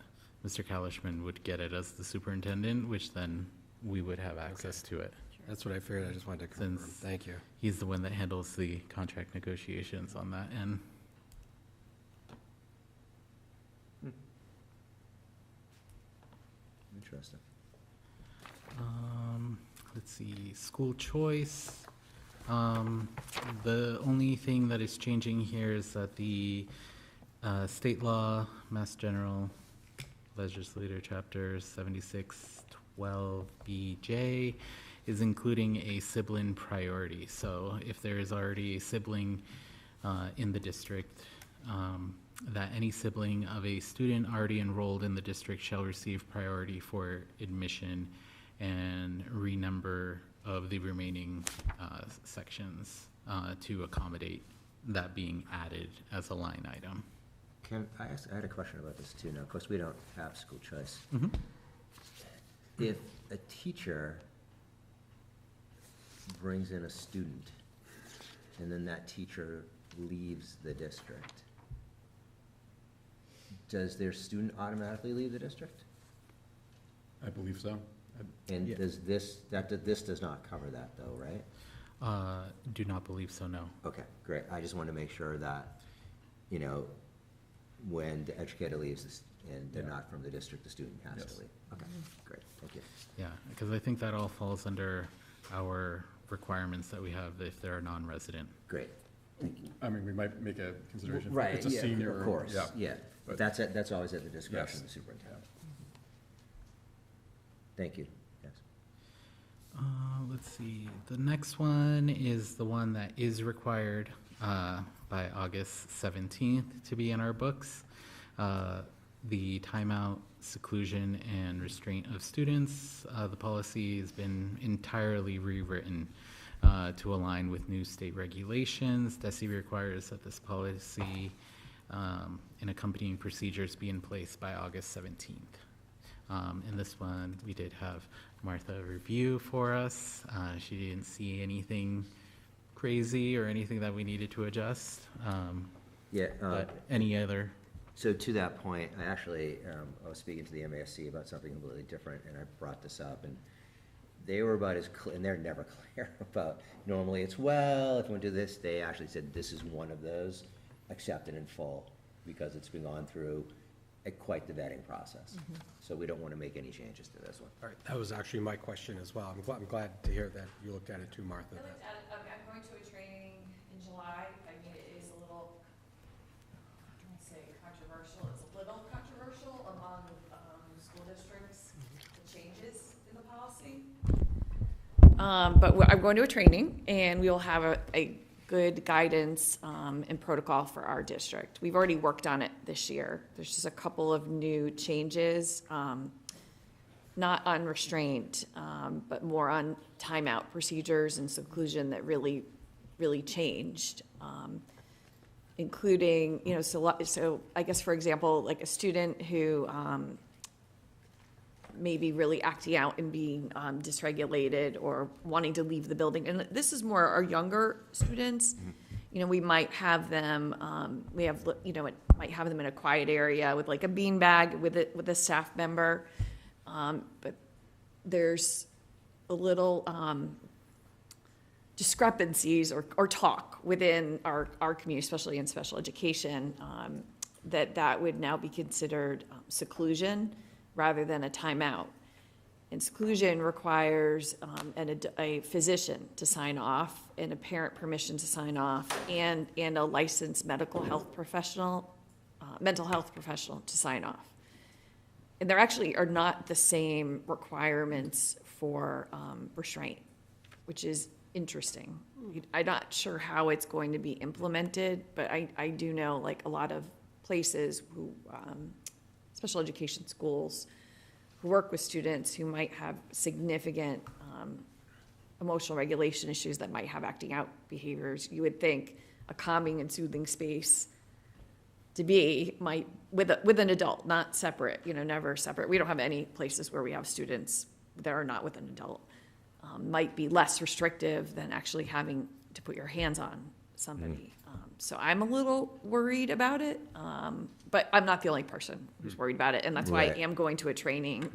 Mr. Kalishman would get it as the superintendent, which then we would have access to it. That's what I figured, I just wanted to confirm. Since Thank you. he's the one that handles the contract negotiations on that end. Interesting. Let's see, school choice. The only thing that is changing here is that the state law, Mass General Legislator Chapter 7612BJ, is including a sibling priority. So if there is already a sibling in the district, that any sibling of a student already enrolled in the district shall receive priority for admission and renumber of the remaining sections to accommodate that being added as a line item. I had a question about this too. Now, of course, we don't have school choice. Mm-hmm. If a teacher brings in a student and then that teacher leaves the district, does their student automatically leave the district? I believe so. And Yeah. does this does not cover that though, right? Do not believe so, no. Okay, great. I just want to make sure that, you know, when the educator leaves and they're not from the district, the student has Yes. to leave. Okay, great, thank you. Yeah, because I think that all falls under our requirements that we have if they're a non-resident. Great, thank you. I mean, we might make a consideration. if Right, It's a yeah, senior. of course, yeah. But- That's always at the discretion of Yes. the superintendent. Thank you, yes. Let's see, the next one is the one that is required by August 17th to be in our books. The timeout, seclusion, and restraint of students. The policy has been entirely rewritten to align with new state regulations. DESE requires that this policy and accompanying procedures be in place by August 17th. In this one, we did have Martha review for us. She didn't see anything crazy or anything that we needed to adjust. But any other? So to that point, I actually, I was speaking to the MASC about something completely different, and I brought this up, and they were about as clear, and they're never clear about, normally it's, well, if we do this, they actually said this is one of those, accepted in full, because it's been gone through quite the vetting process. So we don't want to make any changes to this one. All right, that was actually my question as well. I'm glad to hear that you looked at it too, Martha. I looked at it, I'm going to a training in July. I mean, it is a little, how can I say, controversial. It's a little controversial among school districts, the changes in the policy. But I'm going to a training, and we will have a good guidance and protocol for our district. We've already worked on it this year. There's just a couple of new changes, not on restraint, but more on timeout procedures and seclusion that really changed, including, you know, so I guess, for example, like a student who may be really acting out and being dysregulated or wanting to leave the building. And this is more our younger students. You know, we might have them, it might have them in a quiet area with like a beanbag with a staff member. But there's a little discrepancies or talk within our community, especially in special education, that would now be considered seclusion rather than a timeout. And seclusion requires a physician to sign off and a parent permission to sign off and a licensed mental health professional to sign off. And there actually are not the same requirements for restraint, which is interesting. I'm not sure how it's going to be implemented, but I do know like a lot of places who special education schools who work with students who might have significant emotional regulation issues that might have acting out behaviors. You would think a calming and soothing space to be might with an adult, not separate, you know, never separate. We don't have any places where we have students that are not with an adult. Might be less restrictive than actually having to put your hands on somebody. So I'm a little worried about it, but I'm not the only person who's worried about it, and that's why I am going to a training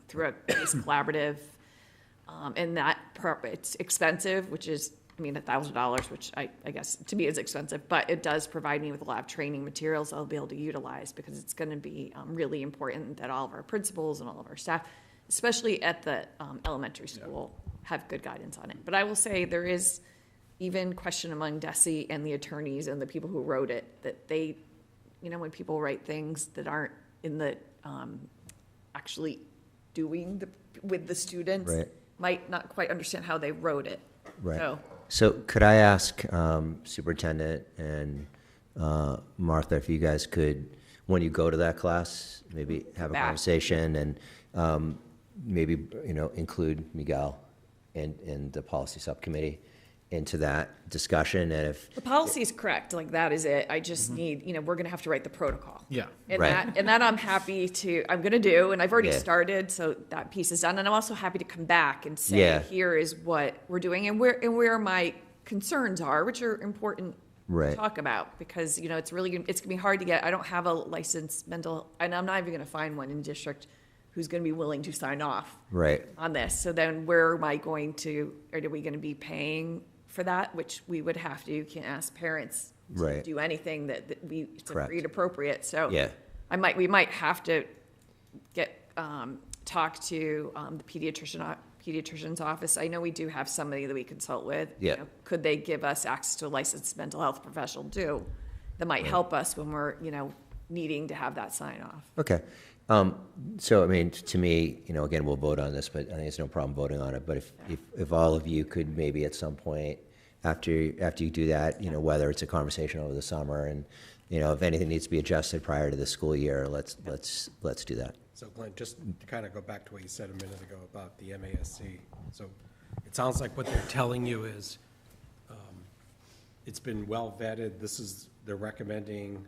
through a PACE collaborative, and it's expensive, which is, I mean, $1,000, which I guess to me is expensive, but it does provide me with a lot of training materials I'll be able to utilize because it's going to be really important that all of our principals and all of our staff, especially at the elementary school, have good guidance on it. But I will say there is even question among DESE and the attorneys and the people who wrote it, that they, you know, when people write things that aren't in the, actually doing with the students, might not quite understand how they wrote it. Right. So could I ask Superintendent and Martha if you guys could, when you go to that class, maybe have a conversation and maybe, include Miguel and the policy subcommittee into that discussion, and if. The policy is correct, like that is it. I just need, we're gonna have to write the protocol. Yeah. And Right. that I'm gonna do, and I've already Yeah. started, so that piece is done. And I'm also happy to come back and say, Yeah. here is what we're doing and where my concerns are, which are important Right. to talk about, because, it's gonna be hard to get. I don't have a licensed mental, and I'm not even gonna find one in the district who's gonna be willing to sign off Right. on this. So then where am I going to, or are we gonna be paying for that, which we would have to? You can't ask parents to Right. do anything that it's Correct. agreed appropriate, so. Yeah. We might have to talk to the pediatrician's office. I know we do have somebody that we consult with. Yeah. Could they give us access to a licensed mental health professional too? That might help us when we're, needing to have that sign off. Okay. So, to me, again, we'll vote on this, but I think there's no problem voting on it. But if all of you could maybe at some point, after you do that, whether it's a conversation over the summer and, if anything needs to be adjusted prior to the school year, let's do that. So Glenn, just to kind of go back to what you said a minute ago about the MASC. So it sounds like what they're telling you is it's been well vetted. They're recommending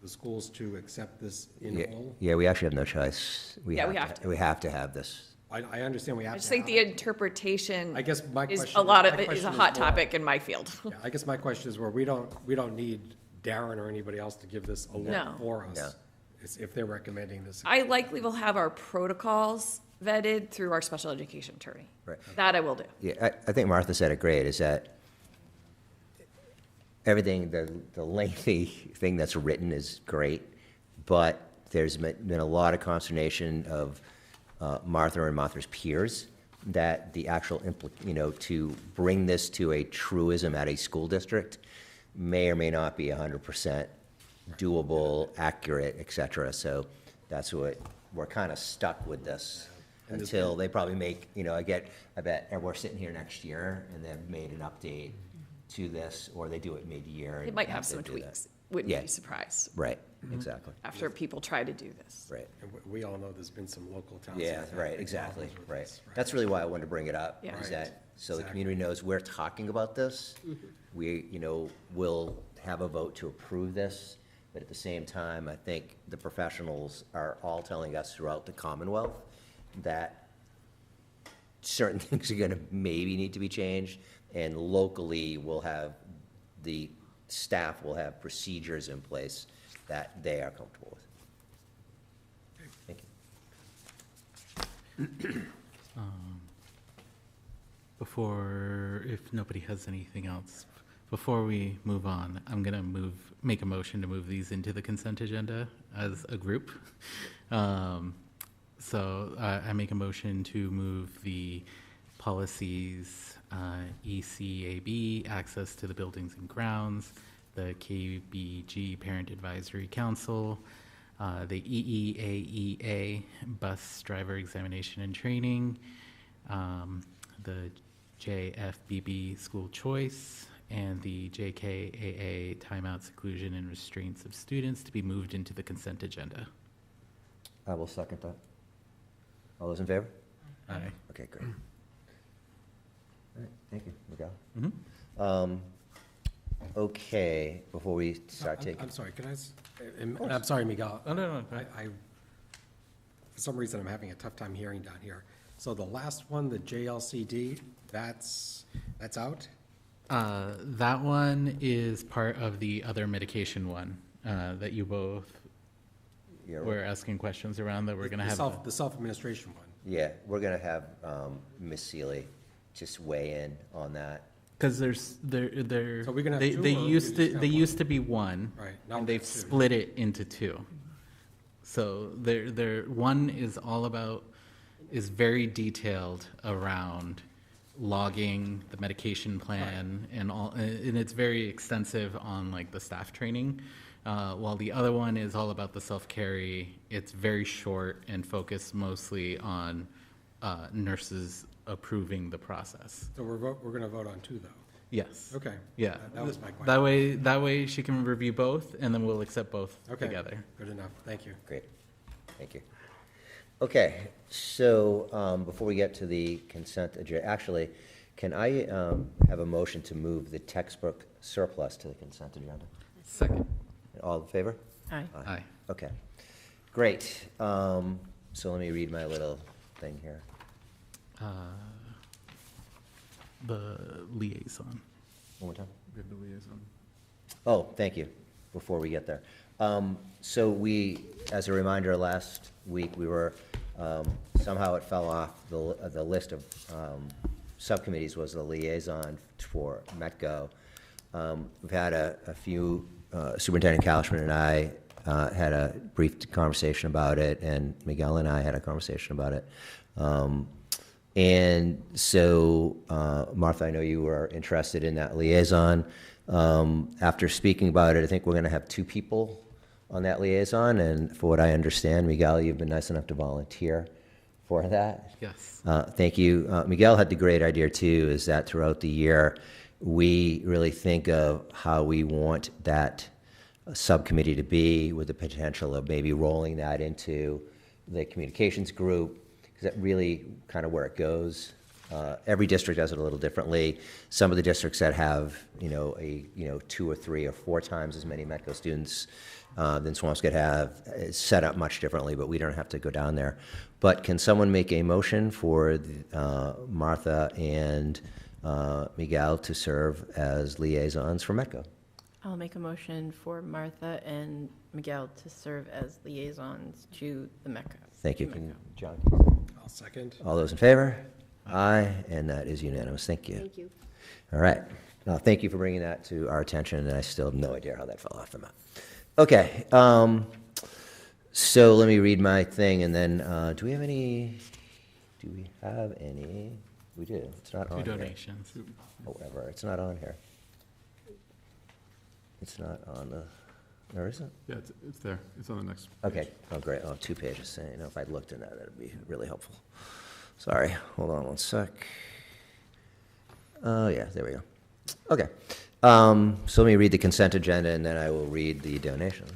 the schools to accept this in whole. Yeah, we actually have no choice. We have to. We have to have this. I understand we have I to. just think the interpretation I guess my is question. a lot of my it is question a hot more- topic in my field. Yeah, I guess my question is where we don't need Darren or anybody else to give this a look No. for us. No. It's if they're recommending this. I likely will have our protocols vetted through our special education attorney. Right. That I will do. Yeah, I think Martha said it great, is that everything, the lengthy thing that's written is great, but there's been a lot of consternation of Martha and Martha's peers that the actual, to bring this to a truism at a school district may or may not be 100% doable, accurate, et cetera. So that's what, we're kind of stuck with this until they probably make, I bet, and we're sitting here next year and they've made an update to this, or they do it mid-year. It and might have to some do tweaks. that. Wouldn't Yeah. be surprised. Right, exactly. After people try to do this. Right. And we all know there's been some local towns. Yeah, that have right, big exactly, problems with right. this, right. That's really why I wanted to bring it up, Yeah. is Right. that, so the Exactly. community knows we're talking about this. We, will have a vote to approve this, but at the same time, I think the professionals are all telling us throughout the Commonwealth that certain things are gonna maybe need to be changed, and locally, the staff will have procedures in place that they are comfortable with. Thank you. If nobody has anything else, before we move on, I'm gonna make a motion to move these into the consent agenda as a group. So I make a motion to move the policies, ECAB, access to the buildings and grounds, the KBG Parent Advisory Council, the EEAEA, bus driver examination and training, the JFBB school choice, and the JKAA timeout, seclusion, and restraints of students to be moved into the consent agenda. I will second that. All those in favor? Aye. Okay, great. All right, thank you, Miguel. Mhm. Okay, before we start taking. I'm sorry, can I, and I'm sorry, Miguel. Oh, no. I, for some reason, I'm having a tough time hearing down here. So the last one, the JLCD, that's out? That one is part of the other medication one that you both Yeah, were asking questions around that we're going to have. The self-administration one. Yeah, we're gonna have Ms. Seeley just weigh in on that. Because they're So we're gonna have they two, they or we used just to have they one? used to be one, Right, now and we they've have two. split it into two. So they're one is all about is very detailed around logging the medication plan and all, and it's very extensive on like the staff training. While the other one is all about the self-carry, it's very short and focused mostly on nurses approving the process. So we're gonna vote on two, though. Yes. Okay. Yeah. That was my question. That way she can review both, and then we'll accept both Okay. together. Good enough, thank you. Great, thank you. Okay, so before we get to the consent agenda, actually, can I have a motion to move the textbook surplus to the consent agenda? Second. All in favor? Aye. Aye. Okay, great. So let me read my little thing here. The liaison. One more time. We have the liaison. Oh, thank you, before we get there. So we, as a reminder, last week, we were, somehow it fell off the list of subcommittees was the liaison for METCO. We've had a few, Superintendent Kalishman and I had a brief conversation about it, and Miguel and I had a conversation about it. And so, Martha, I know you were interested in that liaison. After speaking about it, I think we're going to have 2 people on that liaison, and for what I understand, Miguel, you've been nice enough to volunteer for that. Yes. Thank you. Miguel had the great idea, too, is that throughout the year, we really think of how we want that subcommittee to be, with the potential of maybe rolling that into the communications group, because that really kind of where it goes. Every district does it a little differently. Some of the districts that have, 2 or 3 or 4 times as many METCO students than Swampscott have, it's set up much differently, but we don't have to go down there. But can someone make a motion for Martha and Miguel to serve as liaisons for METCO? I'll make a motion for Martha and Miguel to serve as liaisons to the MECCA. Thank you. MECCO. John? I'll second. All those in favor? Aye, and that is unanimous. Thank you. Thank you. All right. Now, thank you for bringing that to our attention, and I still have no idea how that fell off the map. Okay, so let me read my thing, and then, do we have any? We do. It's not on 2 here. donations. However, it's not on here. It's not on the, or is it? Yeah, it's there. It's on the next page. Okay, oh, great. Oh, 2 pages. So, if I'd looked in that, that'd be really helpful. Sorry, hold on one sec. Oh, yeah, there we go. Okay, so let me read the consent agenda, and then I will read the donations.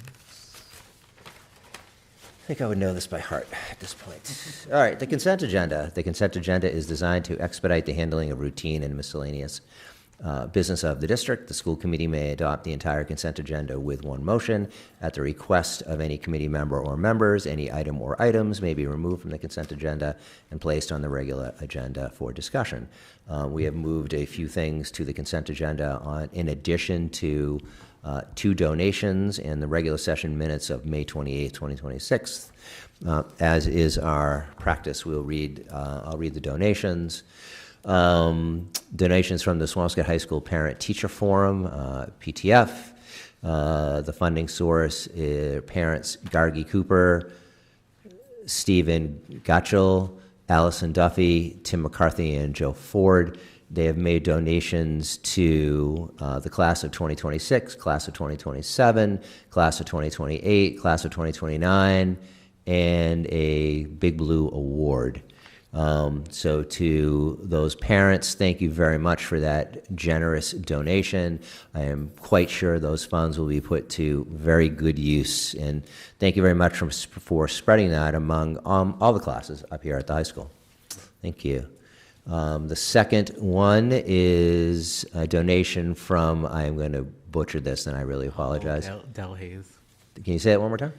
I think I would know this by heart at this point. All right, the consent agenda. The consent agenda is designed to expedite the handling of routine and miscellaneous business of the district. The school committee may adopt the entire consent agenda with one motion. At the request of any committee member or members, any item or items may be removed from the consent agenda and placed on the regular agenda for discussion. We have moved a few things to the consent agenda in addition to 2 donations and the regular session minutes of May 28, 2026. As is our practice, I'll read the donations. Donations from the Swampscott High School Parent Teacher Forum, PTF. The funding source is parents Gargi Cooper, Stephen Gotchell, Allison Duffy, Tim McCarthy, and Joe Ford. They have made donations to the class of 2026, class of 2027, class of 2028, class of 2029, and a Big Blue Award. So to those parents, thank you very much for that generous donation. I am quite sure those funds will be put to very good use, and thank you very much for spreading that among all the classes up here at the high school. Thank you. The second one is a donation from, I am going to butcher this, and I really apologize. Del Hayes. Can you say it one more time?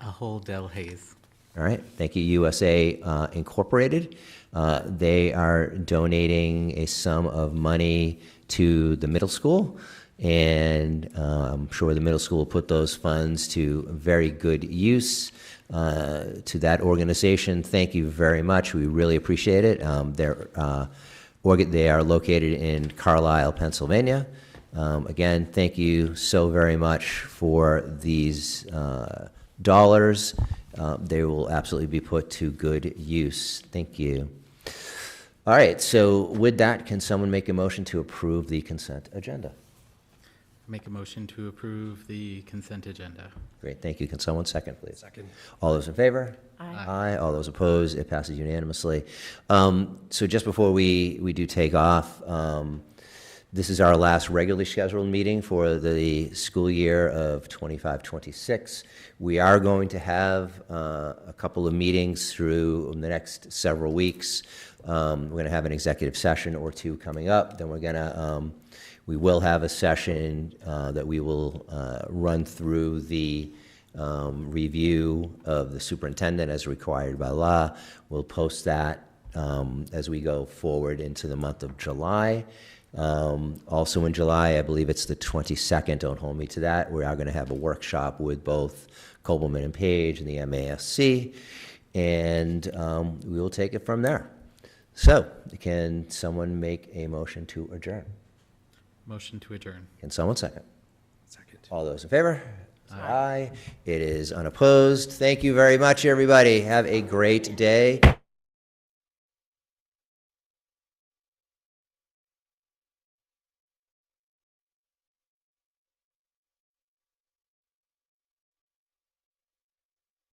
Ahol Del Hayes. All right, thank you, USA Incorporated. They are donating a sum of money to the middle school, and I'm sure the middle school will put those funds to very good use. To that organization, thank you very much. We really appreciate it. They are located in Carlisle, Pennsylvania. Again, thank you so very much for these dollars. They will absolutely be put to good use. Thank you. All right, so with that, can someone make a motion to approve the consent agenda? Make a motion to approve the consent agenda. Great, thank you. Can someone second, please? Second. All those in favor? Aye. Aye. All those opposed? It passes unanimously. So just before we do take off, This is our last regularly scheduled meeting for the school year of 25-26. We are going to have a couple of meetings through the next several weeks. We're going to have an executive session or two coming up. Then we will have a session that we will run through the review of the superintendent as required by law. We'll post that as we go forward into the month of July. Also in July, I believe it's the 22nd, don't hold me to that, we are going to have a workshop with both Copeland and Page and the MASC, and we will take it from there. So, can someone make a motion to adjourn? Motion to adjourn. Can someone second? Second. All those in favor? Aye. It is unopposed. Thank you very much, everybody. Have a great day.